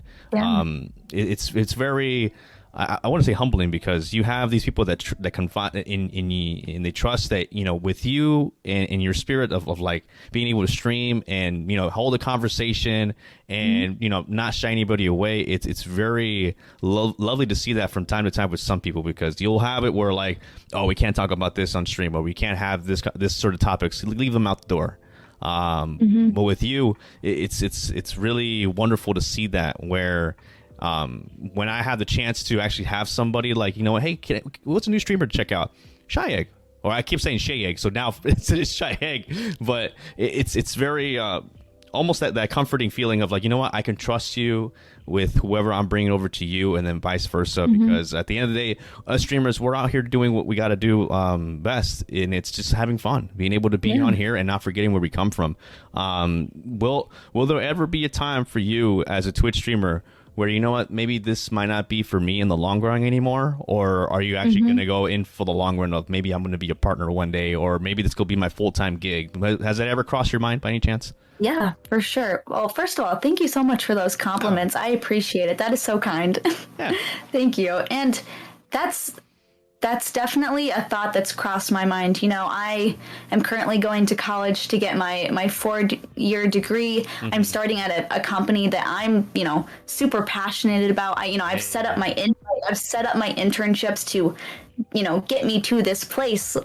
it's very, I want to say humbling, because you have these people that confide in you, and they trust that, with you and your spirit of like being able to stream and, hold a conversation and, not shy anybody away. It's very lovely to see that from time to time with some people, because you'll have it where, like, oh, we can't talk about this on stream, or we can't have this sort of topics, leave them out the door. But with you, it's really wonderful to see that, where when I have the chance to actually have somebody like, hey, what's a new streamer to check out? CheyEgg. or I keep saying CheyEgg, so now it's CheyEgg, but it's very almost that comforting feeling of like, you know what, I can trust you with whoever I'm bringing over to you, and then vice versa. Because at the end of the day, us streamers, we're out here doing what we got to do best, and it's just having fun, being able to be on here and not forgetting where we come from. Will there ever be a time for you as a Twitch streamer where, you know what, maybe this might not be for me in the long run anymore? Or are you actually going to go in for the long run of maybe I'm going to be a partner one day, or maybe this could be my full-time gig? Has that ever crossed your mind by any chance? Yeah, for sure. Well, first of all, thank you so much for those compliments. I appreciate it. That is so kind. Yeah. Thank you. And that's definitely a thought that's crossed my mind. You know, I am currently going to college to get my 4-year degree. I'm starting at a company that I'm, you know, super passionate about. I've set up my internships to, you know, get me to this place.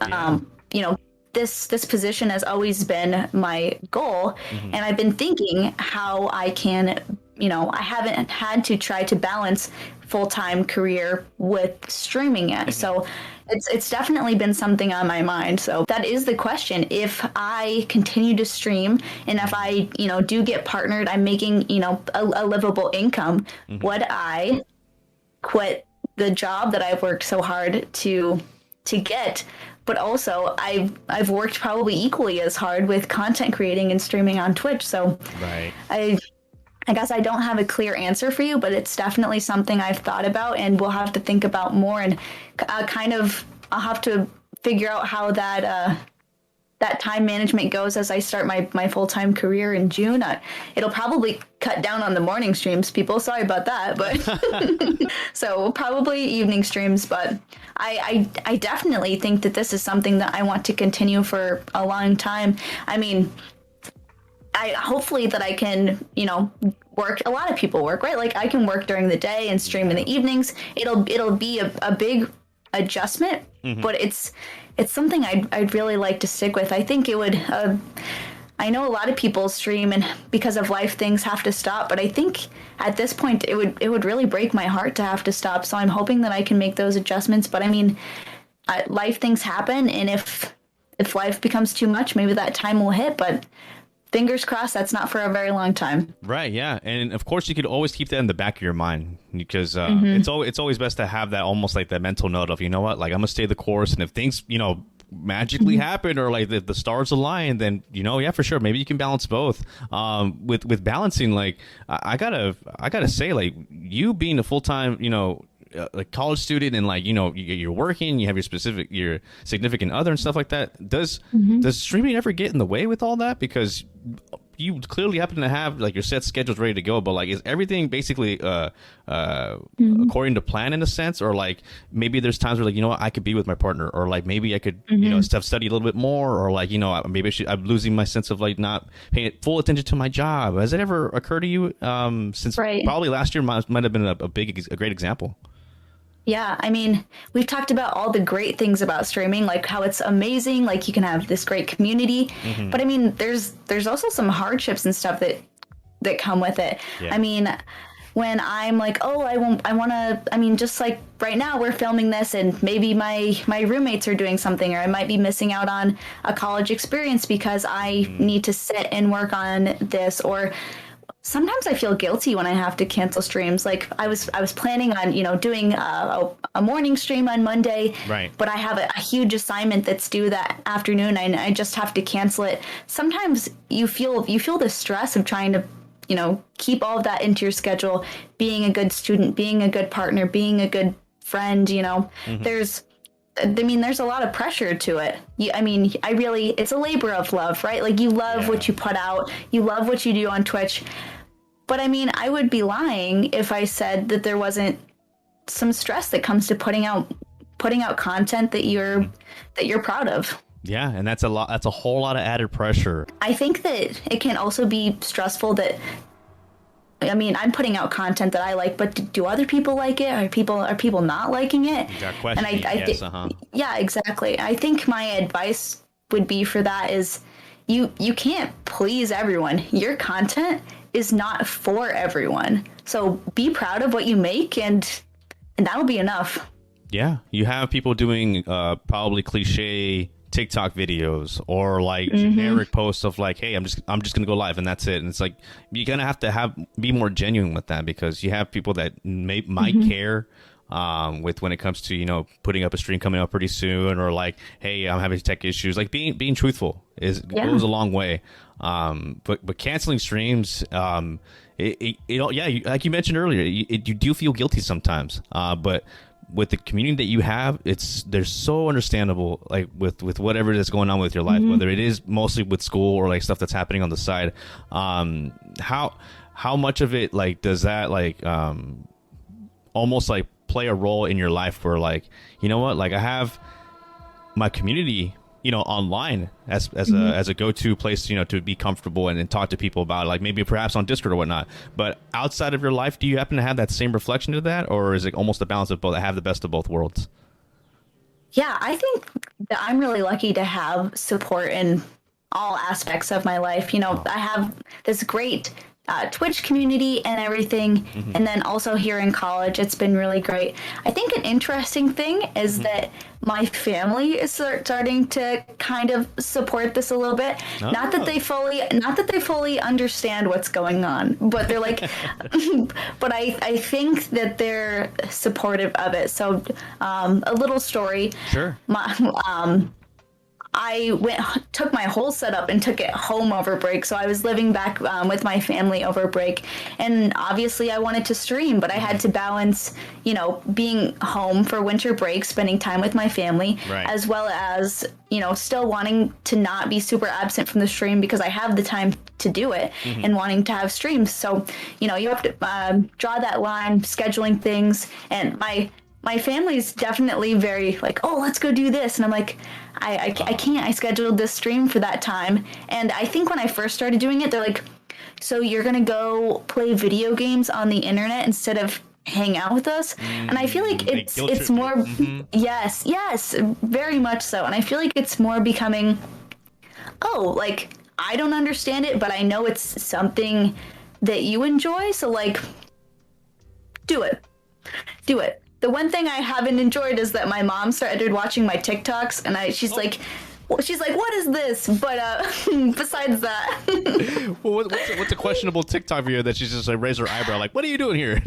You know, this position has always been my goal, and I've been thinking how I can, you know, I haven't had to try to balance full-time career with streaming yet. So it's definitely been something on my mind. So that is the question. If I continue to stream, and if I, you know, do get partnered, I'm making, you know, a livable income, would I quit the job that I've worked so hard to get? But also, I've worked probably equally as hard with content creating and streaming on Twitch. So Right. I guess I don't have a clear answer for you, but it's definitely something I've thought about, and we'll have to think about more. And I'll have to figure out how that time management goes as I start my full-time career in June. It'll probably cut down on the morning streams, people. Sorry about that, but so probably evening streams. But I definitely think that this is something that I want to continue for a long time. I mean, hopefully that I can, you know, work. A lot of people work, right? Like I can work during the day and stream in the evenings. It'll be a big adjustment, but it's something I'd really like to stick with. I think it would. I know a lot of people stream and because of life things have to stop, but I think at this point it would really break my heart to have to stop. So I'm hoping that I can make those adjustments. But I mean, life things happen, and if life becomes too much, maybe that time will hit. But fingers crossed that's not for a very long time. Right, yeah. And of course you could always keep that in the back of your mind, because it's always best to have that, almost like that mental note of, you know what, like I'm gonna stay the course, and if things, you know, magically happen, or like the stars align, then, you know, yeah, for sure, maybe you can balance both. With balancing, like I gotta say, like you being a full-time, you know, like college student, and like, you know, you're working, you have your significant other and stuff like that. Does streaming ever get in the way with all that? Because you clearly happen to have like your set schedules ready to go, but like, is everything basically according to plan in a sense? Or like maybe there's times where like, you know what, I could be with my partner, or like maybe I could you know, study a little bit more, or like, you know, maybe I'm losing my sense of like not paying full attention to my job. Has it ever occurred to you since probably last year might have been a great example? Yeah, I mean, we've talked about all the great things about streaming, like how it's amazing, like you can have this great community. But I mean, there's also some hardships and stuff that come with it. Yeah. I mean, when I'm like, oh, I want to, I mean, just like right now we're filming this, and maybe my roommates are doing something, or I might be missing out on a college experience because I need to sit and work on this. Or sometimes I feel guilty when I have to cancel streams. Like I was planning on, you know, doing a morning stream on Monday, right? But I have a huge assignment that's due that afternoon, and I just have to cancel it. Sometimes you feel the stress of trying to, you know, keep all of that into your schedule, being a good student, being a good partner, being a good friend. You know, there's a lot of pressure to it. It's a labor of love, right? Like you love what you put out, you love what you do on Twitch. But I mean, I would be lying if I said that there wasn't some stress that comes to putting out content that you're proud of. Yeah, and that's a whole lot of added pressure. I think that it can also be stressful that, I mean, I'm putting out content that I like, but do other people like it? Are people not liking it? That question, and yes, Yeah, exactly. I think my advice would be for that is you can't please everyone. Your content is not for everyone. So be proud of what you make, and that'll be enough. Yeah, you have people doing probably cliche TikTok videos or like generic posts of like, hey, I'm just gonna go live and that's it. And it's like you're gonna have to be more genuine with that, because you have people that might care with when it comes to, you know, putting up a stream coming up pretty soon, or like, hey, I'm having tech issues. Like being truthful goes a long way. But canceling streams, like you mentioned earlier, you do feel guilty sometimes. But with the community that you have, they're so understandable, like with whatever is going on with your life, whether it is mostly with school or like stuff that's happening on the side. How much of it like does that like almost like play a role in your life where like, you know what, like I have my community, you know, online as a go-to place, you know, to be comfortable and talk to people about it, like maybe perhaps on Discord or whatnot. But outside of your life, do you happen to have that same reflection to that, or is it almost a balance of both? I have the best of both worlds. Yeah, I think that I'm really lucky to have support in all aspects of my life. You know, I have this great Twitch community and everything. And then also here in college, it's been really great. I think an interesting thing is that my family is starting to kind of support this a little bit. Not that they fully understand what's going on, but they're like, but I think that they're supportive of it. So a little story. Sure. I took my whole setup and took it home over break. So I was living back with my family over break, and obviously I wanted to stream, but I had to balance, you know, being home for winter break, spending time with my family, as well as, you know, still wanting to not be super absent from the stream because I have the time to do it and wanting to have streams. So, you know, you have to draw that line, scheduling things, and my family's definitely very like, oh, let's go do this. And I'm like, I can't. I scheduled this stream for that time. And I think when I first started doing it, they're like, so you're going to go play video games on the internet instead of hang out with us? And I feel like it's more, yes, very much so. And I feel like it's more becoming, oh, like, I don't understand it, but I know it's something that you enjoy. So like, do it. The one thing I haven't enjoyed is that my mom started watching my TikToks, and she's like, what is this? But besides that, well, what's a questionable TikTok video that she's just like raise her eyebrow, like, what are you doing here?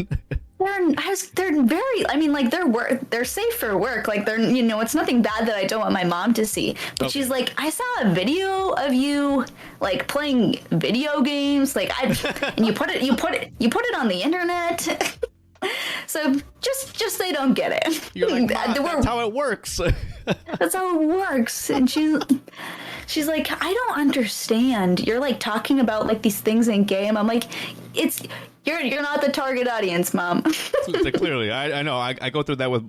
They're very, I mean, like they're safe for work. Like they're, you know, it's nothing bad that I don't want my mom to see. But she's like, I saw a video of you like playing video games, like and you put it on the internet. So just they don't get it. You're like, that's how it works. That's how it works. And she's like, I don't understand. You're like talking about like these things in game. I'm like, you're not the target audience, Mom. So clearly, I know. I go through that with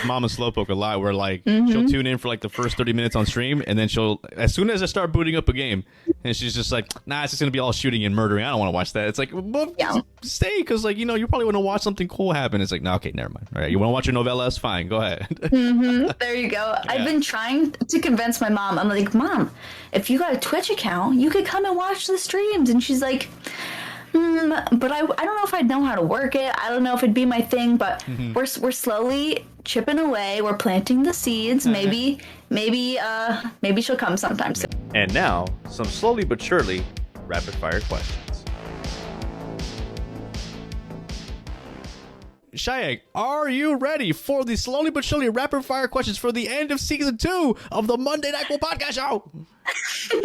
Mama Slowpoke a lot, where like she'll tune in for like the first 30 minutes on stream, and then she'll, as soon as I start booting up a game, and she's just like, nah, it's just gonna be all shooting and murdering. I don't want to watch that. It's like, well, stay, because like, you know, you probably want to watch something cool happen. It's like, no, okay, never mind. All right, you want to watch your novellas? Fine, go ahead. There you go. Yeah. I've been trying to convince my mom. I'm like, Mom, if you got a Twitch account, you could come and watch the streams. And she's like, but I don't know if I'd know how to work it. I don't know if it'd be my thing, but we're slowly chipping away. We're planting the seeds. Maybe she'll come sometime soon. And now, some slowly but surely rapid fire questions. CheyEgg, are you ready for the slowly but surely rapid fire questions for the end of season 2 of the Monday Nyquil Podcast Show?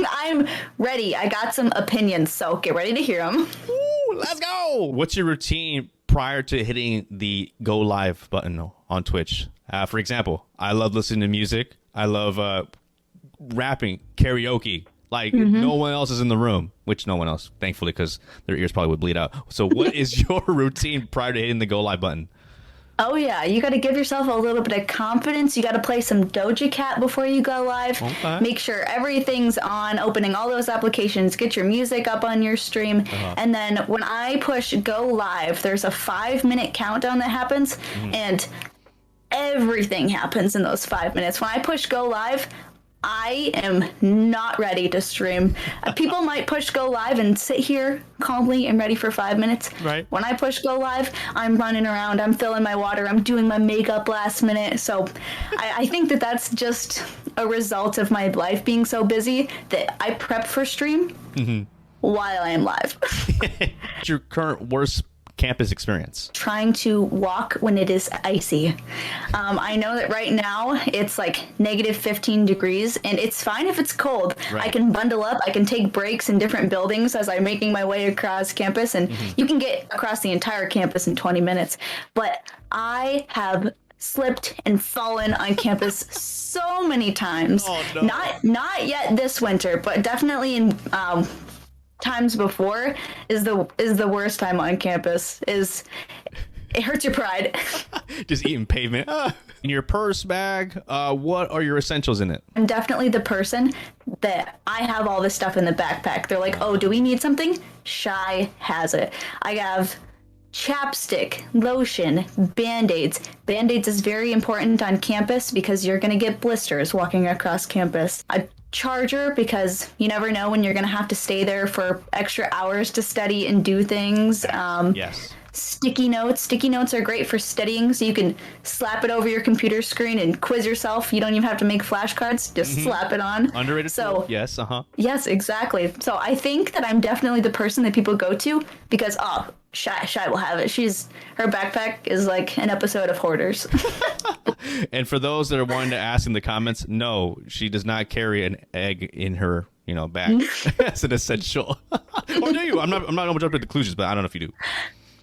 I'm ready. I got some opinions, so get ready to hear them. Ooh, let's go. What's your routine prior to hitting the go live button on Twitch? For example, I love listening to music. I love rapping, karaoke. Like no one else is in the room, which no one else, thankfully, because their ears probably would bleed out. So what is your routine prior to hitting the go live button? Oh, yeah. You got to give yourself a little bit of confidence. You got to play some Doja Cat before you go live. Okay. Make sure everything's on, opening all those applications. Get your music up on your stream. And then when I push go live, there's a 5-minute countdown that happens. And everything happens in those 5 minutes. When I push go live, I am not ready to stream. People might push go live and sit here calmly and ready for 5 minutes. Right. When I push go live, I'm running around, I'm filling my water, I'm doing my makeup last minute. So I think that that's just a result of my life being so busy that I prep for stream while I am live. What's your current worst campus experience? Trying to walk when it is icy. I know that right now it's like negative 15 degrees, and it's fine if it's cold. Right. I can bundle up, I can take breaks in different buildings as I'm making my way across campus, and you can get across the entire campus in 20 minutes. But I have slipped and fallen on campus so many times. Oh, no. Not yet this winter, but definitely in times before is the worst time on campus. It hurts your pride. Just eating pavement. In your purse bag, what are your essentials in it? I'm definitely the person that I have all this stuff in the backpack. They're like, oh, do we need something? Shy has it. I have chapstick, lotion, Band-Aids. Band-Aids is very important on campus because you're going to get blisters walking across campus. A charger, because you never know when you're going to have to stay there for extra hours to study and do things. Yes. Sticky notes. Sticky notes are great for studying, so you can slap it over your computer screen and quiz yourself. You don't even have to make flashcards. Just slap it on. Underrated tool. Yes, Yes, exactly. So I think that I'm definitely the person that people go to because, Shy will have it. Her backpack is like an episode of Hoarders. And for those that are wanting to ask in the comments, no, she does not carry an egg in her, bag as an essential. Or do you? I'm not going to jump to conclusions, but I don't know if you do.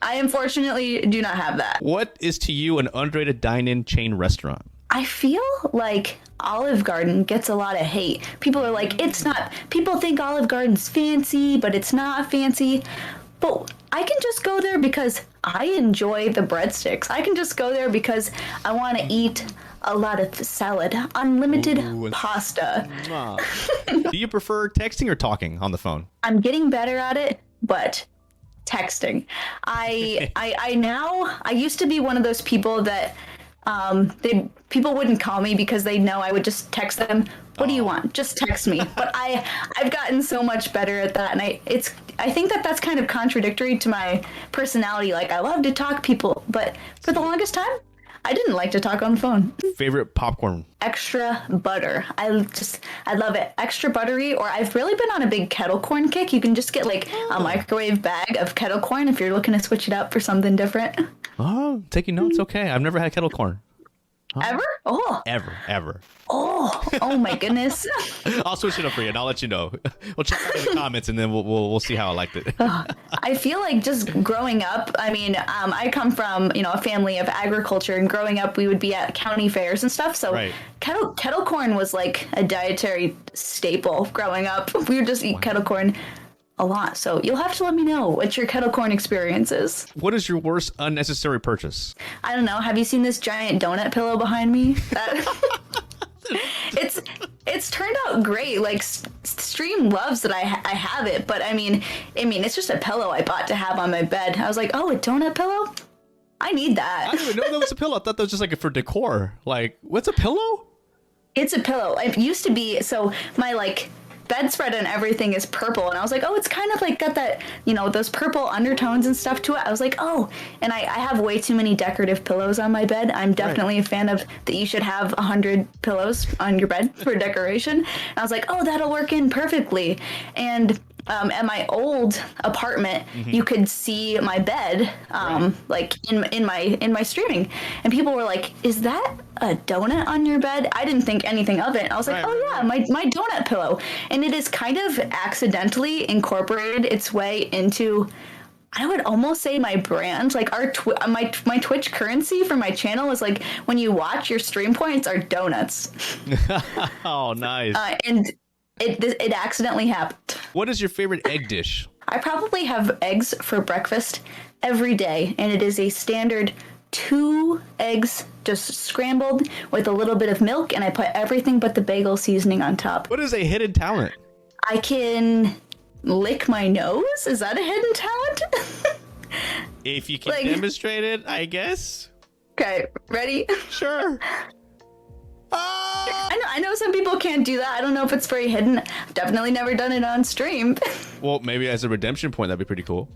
I unfortunately do not have that. What is to you an underrated dine-in chain restaurant? I feel like Olive Garden gets a lot of hate. People are like, it's not. People think Olive Garden's fancy, but it's not fancy. But I can just go there because I enjoy the breadsticks. I can just go there because I want to eat a lot of salad, unlimited pasta. Do you prefer texting or talking on the phone? I'm getting better at it, but texting. I used to be one of those people that people wouldn't call me because they know I would just text them. What do you want? Just text me. But I've gotten so much better at that, and I think that that's kind of contradictory to my personality. Like, I love to talk to people, but for the longest time, I didn't like to talk on the phone. Favorite popcorn? Extra butter. I love it. Extra buttery, or I've really been on a big kettle corn kick. You can just get like a microwave bag of kettle corn if you're looking to switch it up for something different. Oh, taking notes. Okay. I've never had kettle corn. Ever? Oh. Ever. Oh my goodness. I'll switch it up for you and I'll let you know. We'll check out in the comments and then we'll see how I liked it. I feel like just growing up, I mean, I come from, a family of agriculture, and growing up we would be at county fairs and stuff. So right. kettle corn was like a dietary staple growing up. We would just eat kettle corn a lot. So you'll have to let me know what your kettle corn experience is. What is your worst unnecessary purchase? I don't know. Have you seen this giant donut pillow behind me? It's turned out great. Like, Stream loves that I have it, but I mean, it's just a pillow I bought to have on my bed. I was like, oh, a donut pillow? I need that. I didn't even know that was a pillow. I thought that was just like for decor. Like, what's a pillow? It's a pillow. It used to be, so my bedspread and everything is purple, and I was like, oh, it's kind of like got that, those purple undertones and stuff to it. I was like, oh, and I have way too many decorative pillows on my bed. I'm definitely a fan of that. You should have 100 pillows on your bed for decoration. And I was like, oh, that'll work in perfectly. And at my old apartment, you could see my bed, like in my streaming, and people were like, "Is that a donut on your bed?" I didn't think anything of it. I was like, "Oh yeah, my donut pillow," and it is kind of accidentally incorporated its way into, I would almost say, my brand. Like my Twitch currency for my channel is like, when you watch, your stream points are donuts. Oh, nice. And it accidentally happened. What is your favorite egg dish? I probably have eggs for breakfast every day, and it is a standard 2 eggs just scrambled with a little bit of milk, and I put everything but the bagel seasoning on top. What is a hidden talent? I can lick my nose? Is that a hidden talent? If you can demonstrate it, I guess. Okay, ready? Sure. I know some people can't do that. I don't know if it's very hidden. I've definitely never done it on stream. Well, maybe as a redemption point, that'd be pretty cool.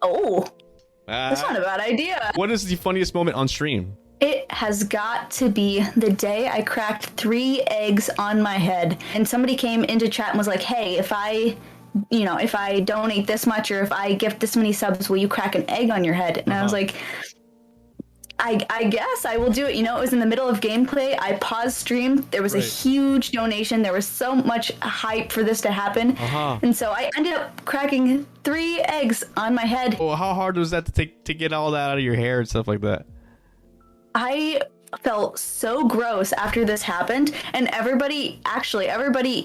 Oh, that's not a bad idea. What is the funniest moment on stream? It has got to be the day I cracked 3 eggs on my head, and somebody came into chat and was like, hey, if I donate this much or if I gift this many subs, will you crack an egg on your head? And I was like, I guess I will do it. It was in the middle of gameplay. I paused stream. There was a huge donation. There was so much hype for this to happen. And so I ended up cracking 3 eggs on my head. Well, how hard was that to get all that out of your hair and stuff like that? I felt so gross after this happened, and everybody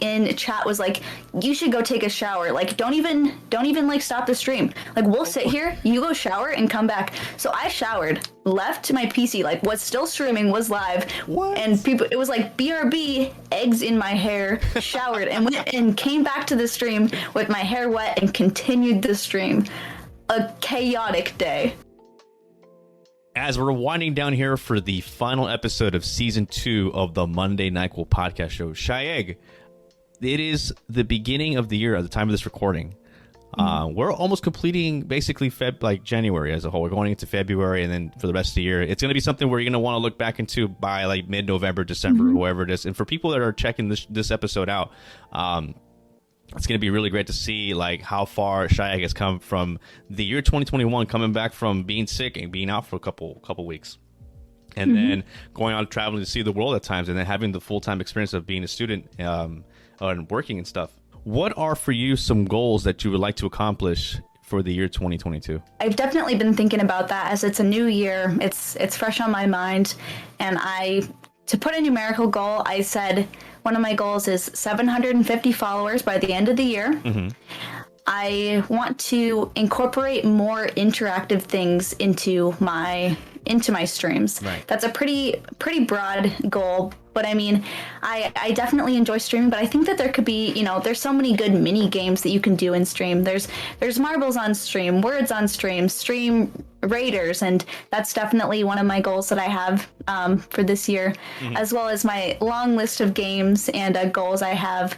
in chat was like, you should go take a shower. Like, don't even like stop the stream. Like, we'll sit here, you go shower and come back. So I showered, left my PC, like was still streaming, was live. What? And people, it was like BRB, eggs in my hair, showered and went and came back to the stream with my hair wet and continued the stream. A chaotic day. As we're winding down here for the final episode of season 2 of the Monday Nyquil Podcast Show, CheyEgg, it is the beginning of the year at the time of this recording. We're almost completing basically January as a whole. We're going into February, and then for the rest of the year, it's going to be something where you're going to want to look back into by like mid-November, December, whoever it is. And for people that are checking this episode out, it's going to be really great to see like how far CheyEgg has come from the year 2021, coming back from being sick and being out for a couple weeks, and then going on traveling to see the world at times, and then having the full-time experience of being a student and working and stuff. What are for you some goals that you would like to accomplish for the year 2022? I've definitely been thinking about that, as it's a new year. It's fresh on my mind, and to put a numerical goal, I said one of my goals is 750 followers by the end of the year. I want to incorporate more interactive things into my streams. Right. That's a pretty broad goal, but I mean, I definitely enjoy streaming, but I think that there could be, there's so many good mini games that you can do in stream. There's marbles on stream, words on stream raiders, and that's definitely one of my goals that I have for this year, as well as my long list of games and goals I have.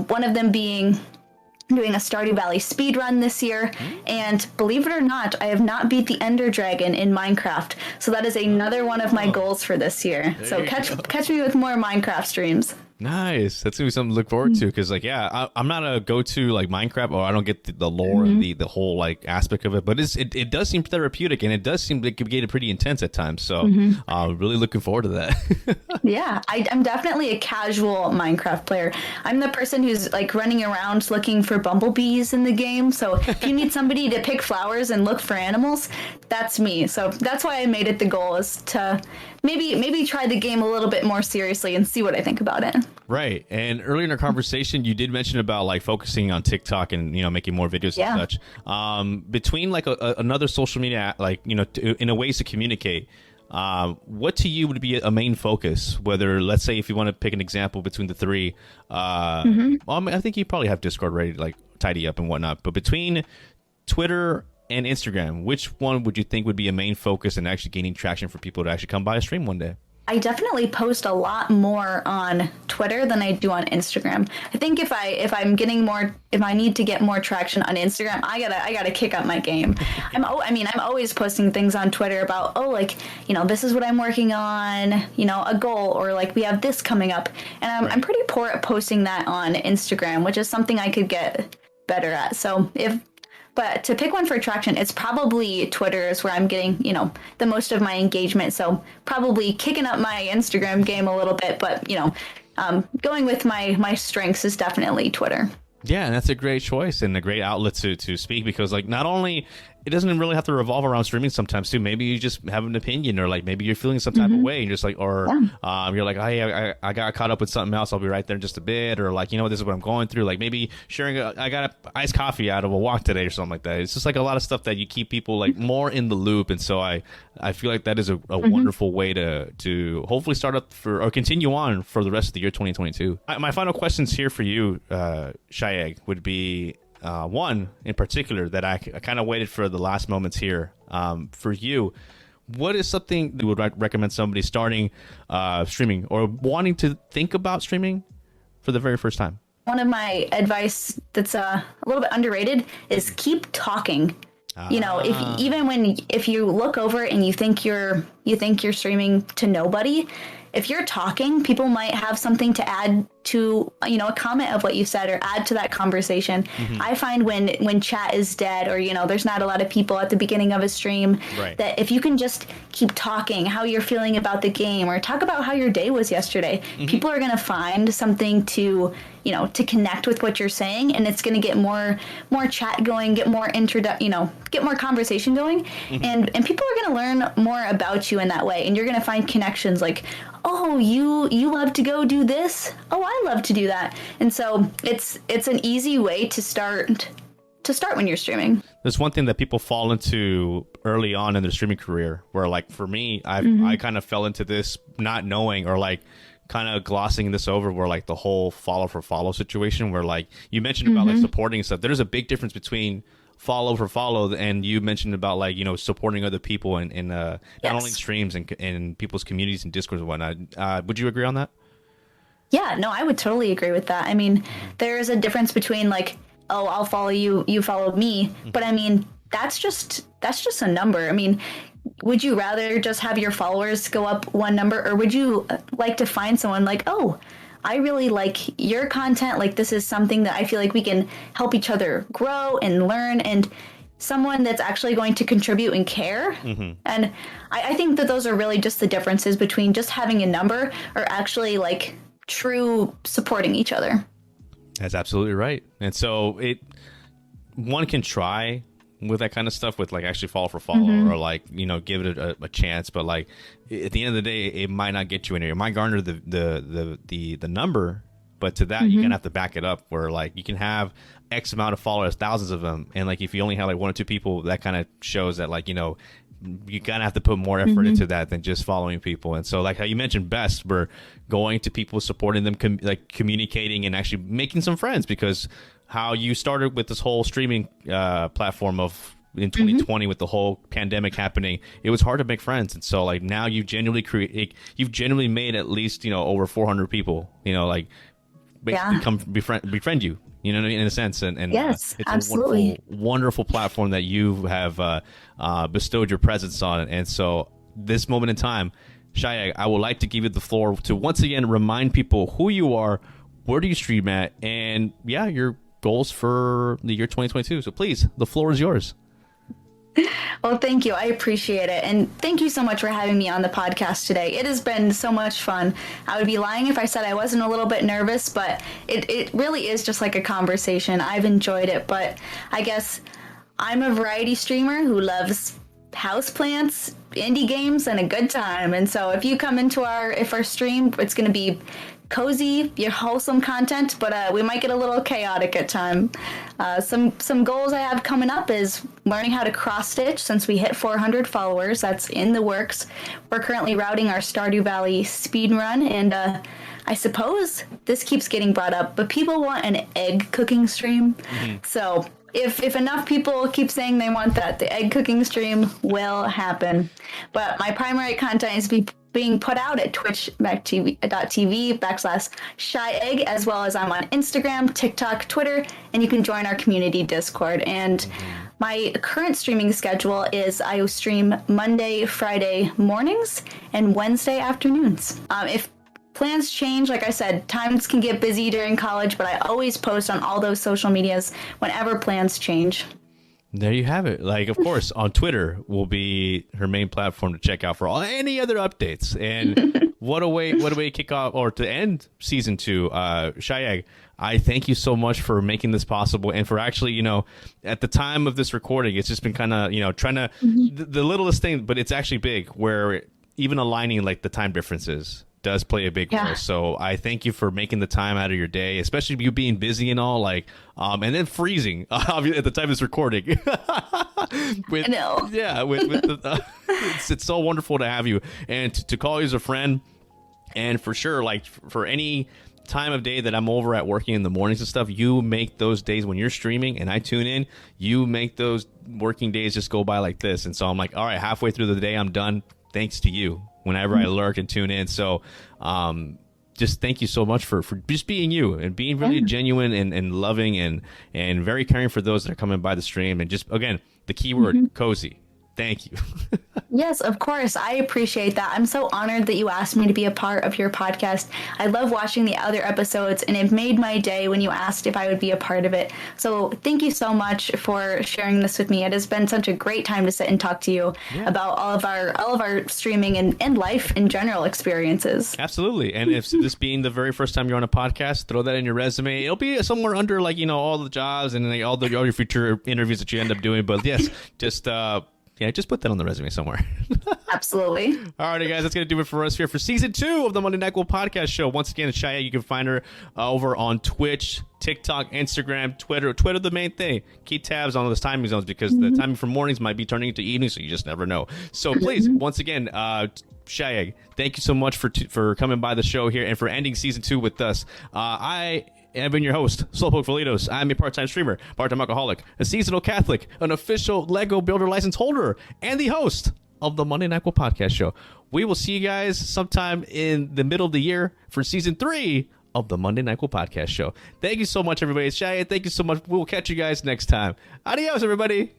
One of them being doing a Stardew Valley speed run this year, and believe it or not, I have not beat the Ender Dragon in Minecraft, so that is another one of my goals for this year. So catch me with more Minecraft streams. Nice. That's gonna be something to look forward to, because I'm not a go-to like Minecraft, or I don't get the lore and the whole like aspect of it, but it does seem therapeutic, and it does seem like it can get pretty intense at times. So really looking forward to that. Yeah, I'm definitely a casual Minecraft player. I'm the person who's like running around looking for bumblebees in the game. So if you need somebody to pick flowers and look for animals, that's me. So that's why I made it the goal, is to maybe try the game a little bit more seriously and see what I think about it. Right. And earlier in our conversation, you did mention about like focusing on TikTok and, making more videos and such. Between like another social media, like, in a ways to communicate, what to you would be a main focus? Whether, let's say, if you want to pick an example between the three, well, I think you probably have Discord ready to like tidy up and whatnot. But between Twitter and Instagram, which one would you think would be a main focus and actually gaining traction for people to actually come by a stream one day? I definitely post a lot more on Twitter than I do on Instagram. I think if I need to get more traction on Instagram, I gotta kick up my game. I'm always posting things on Twitter about, this is what I'm working on, a goal, or like we have this coming up. And I'm pretty poor at posting that on Instagram, which is something I could get better at. So But to pick one for traction, it's probably Twitter is where I'm getting, the most of my engagement. So probably kicking up my Instagram game a little bit, but, going with my strengths is definitely Twitter. Yeah, and that's a great choice and a great outlet to speak, because like not only it doesn't really have to revolve around streaming sometimes too. Maybe you just have an opinion, or like maybe you're feeling some type of way and just like, or you're like, hey, I got caught up with something else. I'll be right there in just a bit, or like, this is what I'm going through. Like maybe sharing I got an iced coffee out of a walk today or something like that. It's just like a lot of stuff that you keep people like more in the loop. And so I feel like that is a wonderful way to hopefully start up or continue on for the rest of the year 2022. My final questions here for you, CheyEgg, would be one in particular that I kind of waited for the last moments here. For you, what is something you would recommend somebody starting streaming or wanting to think about streaming for the very first time? One of my advice that's a little bit underrated is keep talking. You know, if you look over and you think you're streaming to nobody, if you're talking, people might have something to add to, you know, a comment of what you said or add to that conversation. I find when chat is dead or, you know, there's not a lot of people at the beginning of a stream, that if you can just keep talking how you're feeling about the game or talk about how your day was yesterday, people are going to find something to, you know, to connect with what you're saying, and it's going to get more chat going, get more get more conversation going, and people are going to learn more about you in that way, and you're going to find connections like, oh, you love to go do this, oh, I love to do that. And so it's an easy way to start when you're streaming. There's one thing that people fall into early on in their streaming career where, like, for me, I kind of fell into this not knowing, or like kind of glossing this over, where like the whole follow for follow situation where, like, you mentioned about like supporting and stuff. There's a big difference between follow for follow, and you mentioned about, like, you know, supporting other people and not only streams and people's communities and discords and whatnot. Would you agree on that? Yeah, no, I would totally agree with that. I mean, there is a difference between, like, oh, I'll follow you, you follow me, but I mean, that's just a number. I mean, would you rather just have your followers go up one number, or would you like to find someone like, oh, I really like your content, like this is something that I feel like we can help each other grow and learn, and someone that's actually going to contribute and care. And I think that those are really just the differences between just having a number or actually like true supporting each other. That's absolutely right. And so one can try with that kind of stuff, with like actually follow for follow, or like, you know, give it a chance, but like at the end of the day, it might not get you anywhere. It might garner the number, but to that you're gonna have to back it up, where like you can have X amount of followers, thousands of them, and like if you only have like one or two people, that kind of shows that, like, you know, you gotta have to put more effort into that than just following people. And so, like how you mentioned best, we're going to people, supporting them, like communicating and actually making some friends, because how you started with this whole streaming platform of in 2020 with the whole pandemic happening, it was hard to make friends. And so, like, now you've genuinely made at least, you know, over 400 people, you know, like basically come befriend you, you know what I mean, in a sense. And yes, it's absolutely. a wonderful platform that you have bestowed your presence on. And so this moment in time, CheyEgg, I would like to give you the floor to once again remind people who you are, where do you stream at, and your goals for the year 2022. So please, the floor is yours. Well, thank you. I appreciate it. And thank you so much for having me on the podcast today. It has been so much fun. I would be lying if I said I wasn't a little bit nervous, but it really is just like a conversation. I've enjoyed it, but I guess I'm a variety streamer who loves houseplants, indie games, and a good time. And so if you come into our stream, it's going to be cozy, your wholesome content, but we might get a little chaotic at time. Some goals I have coming up is learning how to cross stitch since we hit 400 followers. That's in the works. We're currently routing our Stardew Valley speed run, and I suppose this keeps getting brought up, but people want an egg cooking stream. So if enough people keep saying they want that, the egg cooking stream will happen. But my primary content is being put out at twitch.tv/CheyEgg, as well as I'm on Instagram, TikTok, Twitter, and you can join our community Discord. And my current streaming schedule is I stream Monday, Friday mornings, and Wednesday afternoons. If plans change, like I said, times can get busy during college, but I always post on all those social medias whenever plans change. There you have it. Like, of course, on Twitter will be her main platform to check out for any other updates. And what a way to kick off or to end season 2. CheyEgg, I thank you so much for making this possible, and for actually, you know, at the time of this recording, it's just been kind of, you know, trying to the littlest thing, but it's actually big, where even aligning like the time differences does play a big role. So I thank you for making the time out of your day, especially you being busy and all, like, and then freezing at the time of this recording. I know. Yeah, with it's so wonderful to have you and to call you as a friend, and for sure, like, for any time of day that I'm over at working in the mornings and stuff, you make those days when you're streaming and I tune in, you make those working days just go by like this. And so I'm like, all right, halfway through the day, I'm done. Thanks to you whenever I lurk and tune in. So, just thank you so much for just being you and being really genuine and loving and very caring for those that are coming by the stream. And just, again, the keyword cozy. Thank you. Yes, of course. I appreciate that. I'm so honored that you asked me to be a part of your podcast. I love watching the other episodes, and it made my day when you asked if I would be a part of it. So thank you so much for sharing this with me. It has been such a great time to sit and talk to you about all of our streaming and life in general experiences. Absolutely. And if this being the very first time you're on a podcast, throw that in your resume. It'll be somewhere under, like, you know, all the jobs and like, all your future interviews that you end up doing. But yes, just just put that on the resume somewhere. Absolutely. All right, guys, that's going to do it for us here for season 2 of the Monday Nyquil Podcast Show. Once again, it's CheyEgg. You can find her over on Twitch, TikTok, Instagram, Twitter. Twitter, the main thing. Keep tabs on those timing zones because the timing for mornings might be turning into evening, so you just never know. So please, once again, CheyEgg, thank you so much for coming by the show here and for ending season 2 with us. I've been your host, SlowpokeFelitos. I'm a part-time streamer, part-time alcoholic, a seasonal Catholic, an official Lego Builder license holder, and the host of the Monday Nyquil Podcast Show. We will see you guys sometime in the middle of the year for season 3 of the Monday Nyquil Podcast Show. Thank you so much, everybody. It's Shia. Thank you so much. We'll catch you guys next time. Adios, everybody.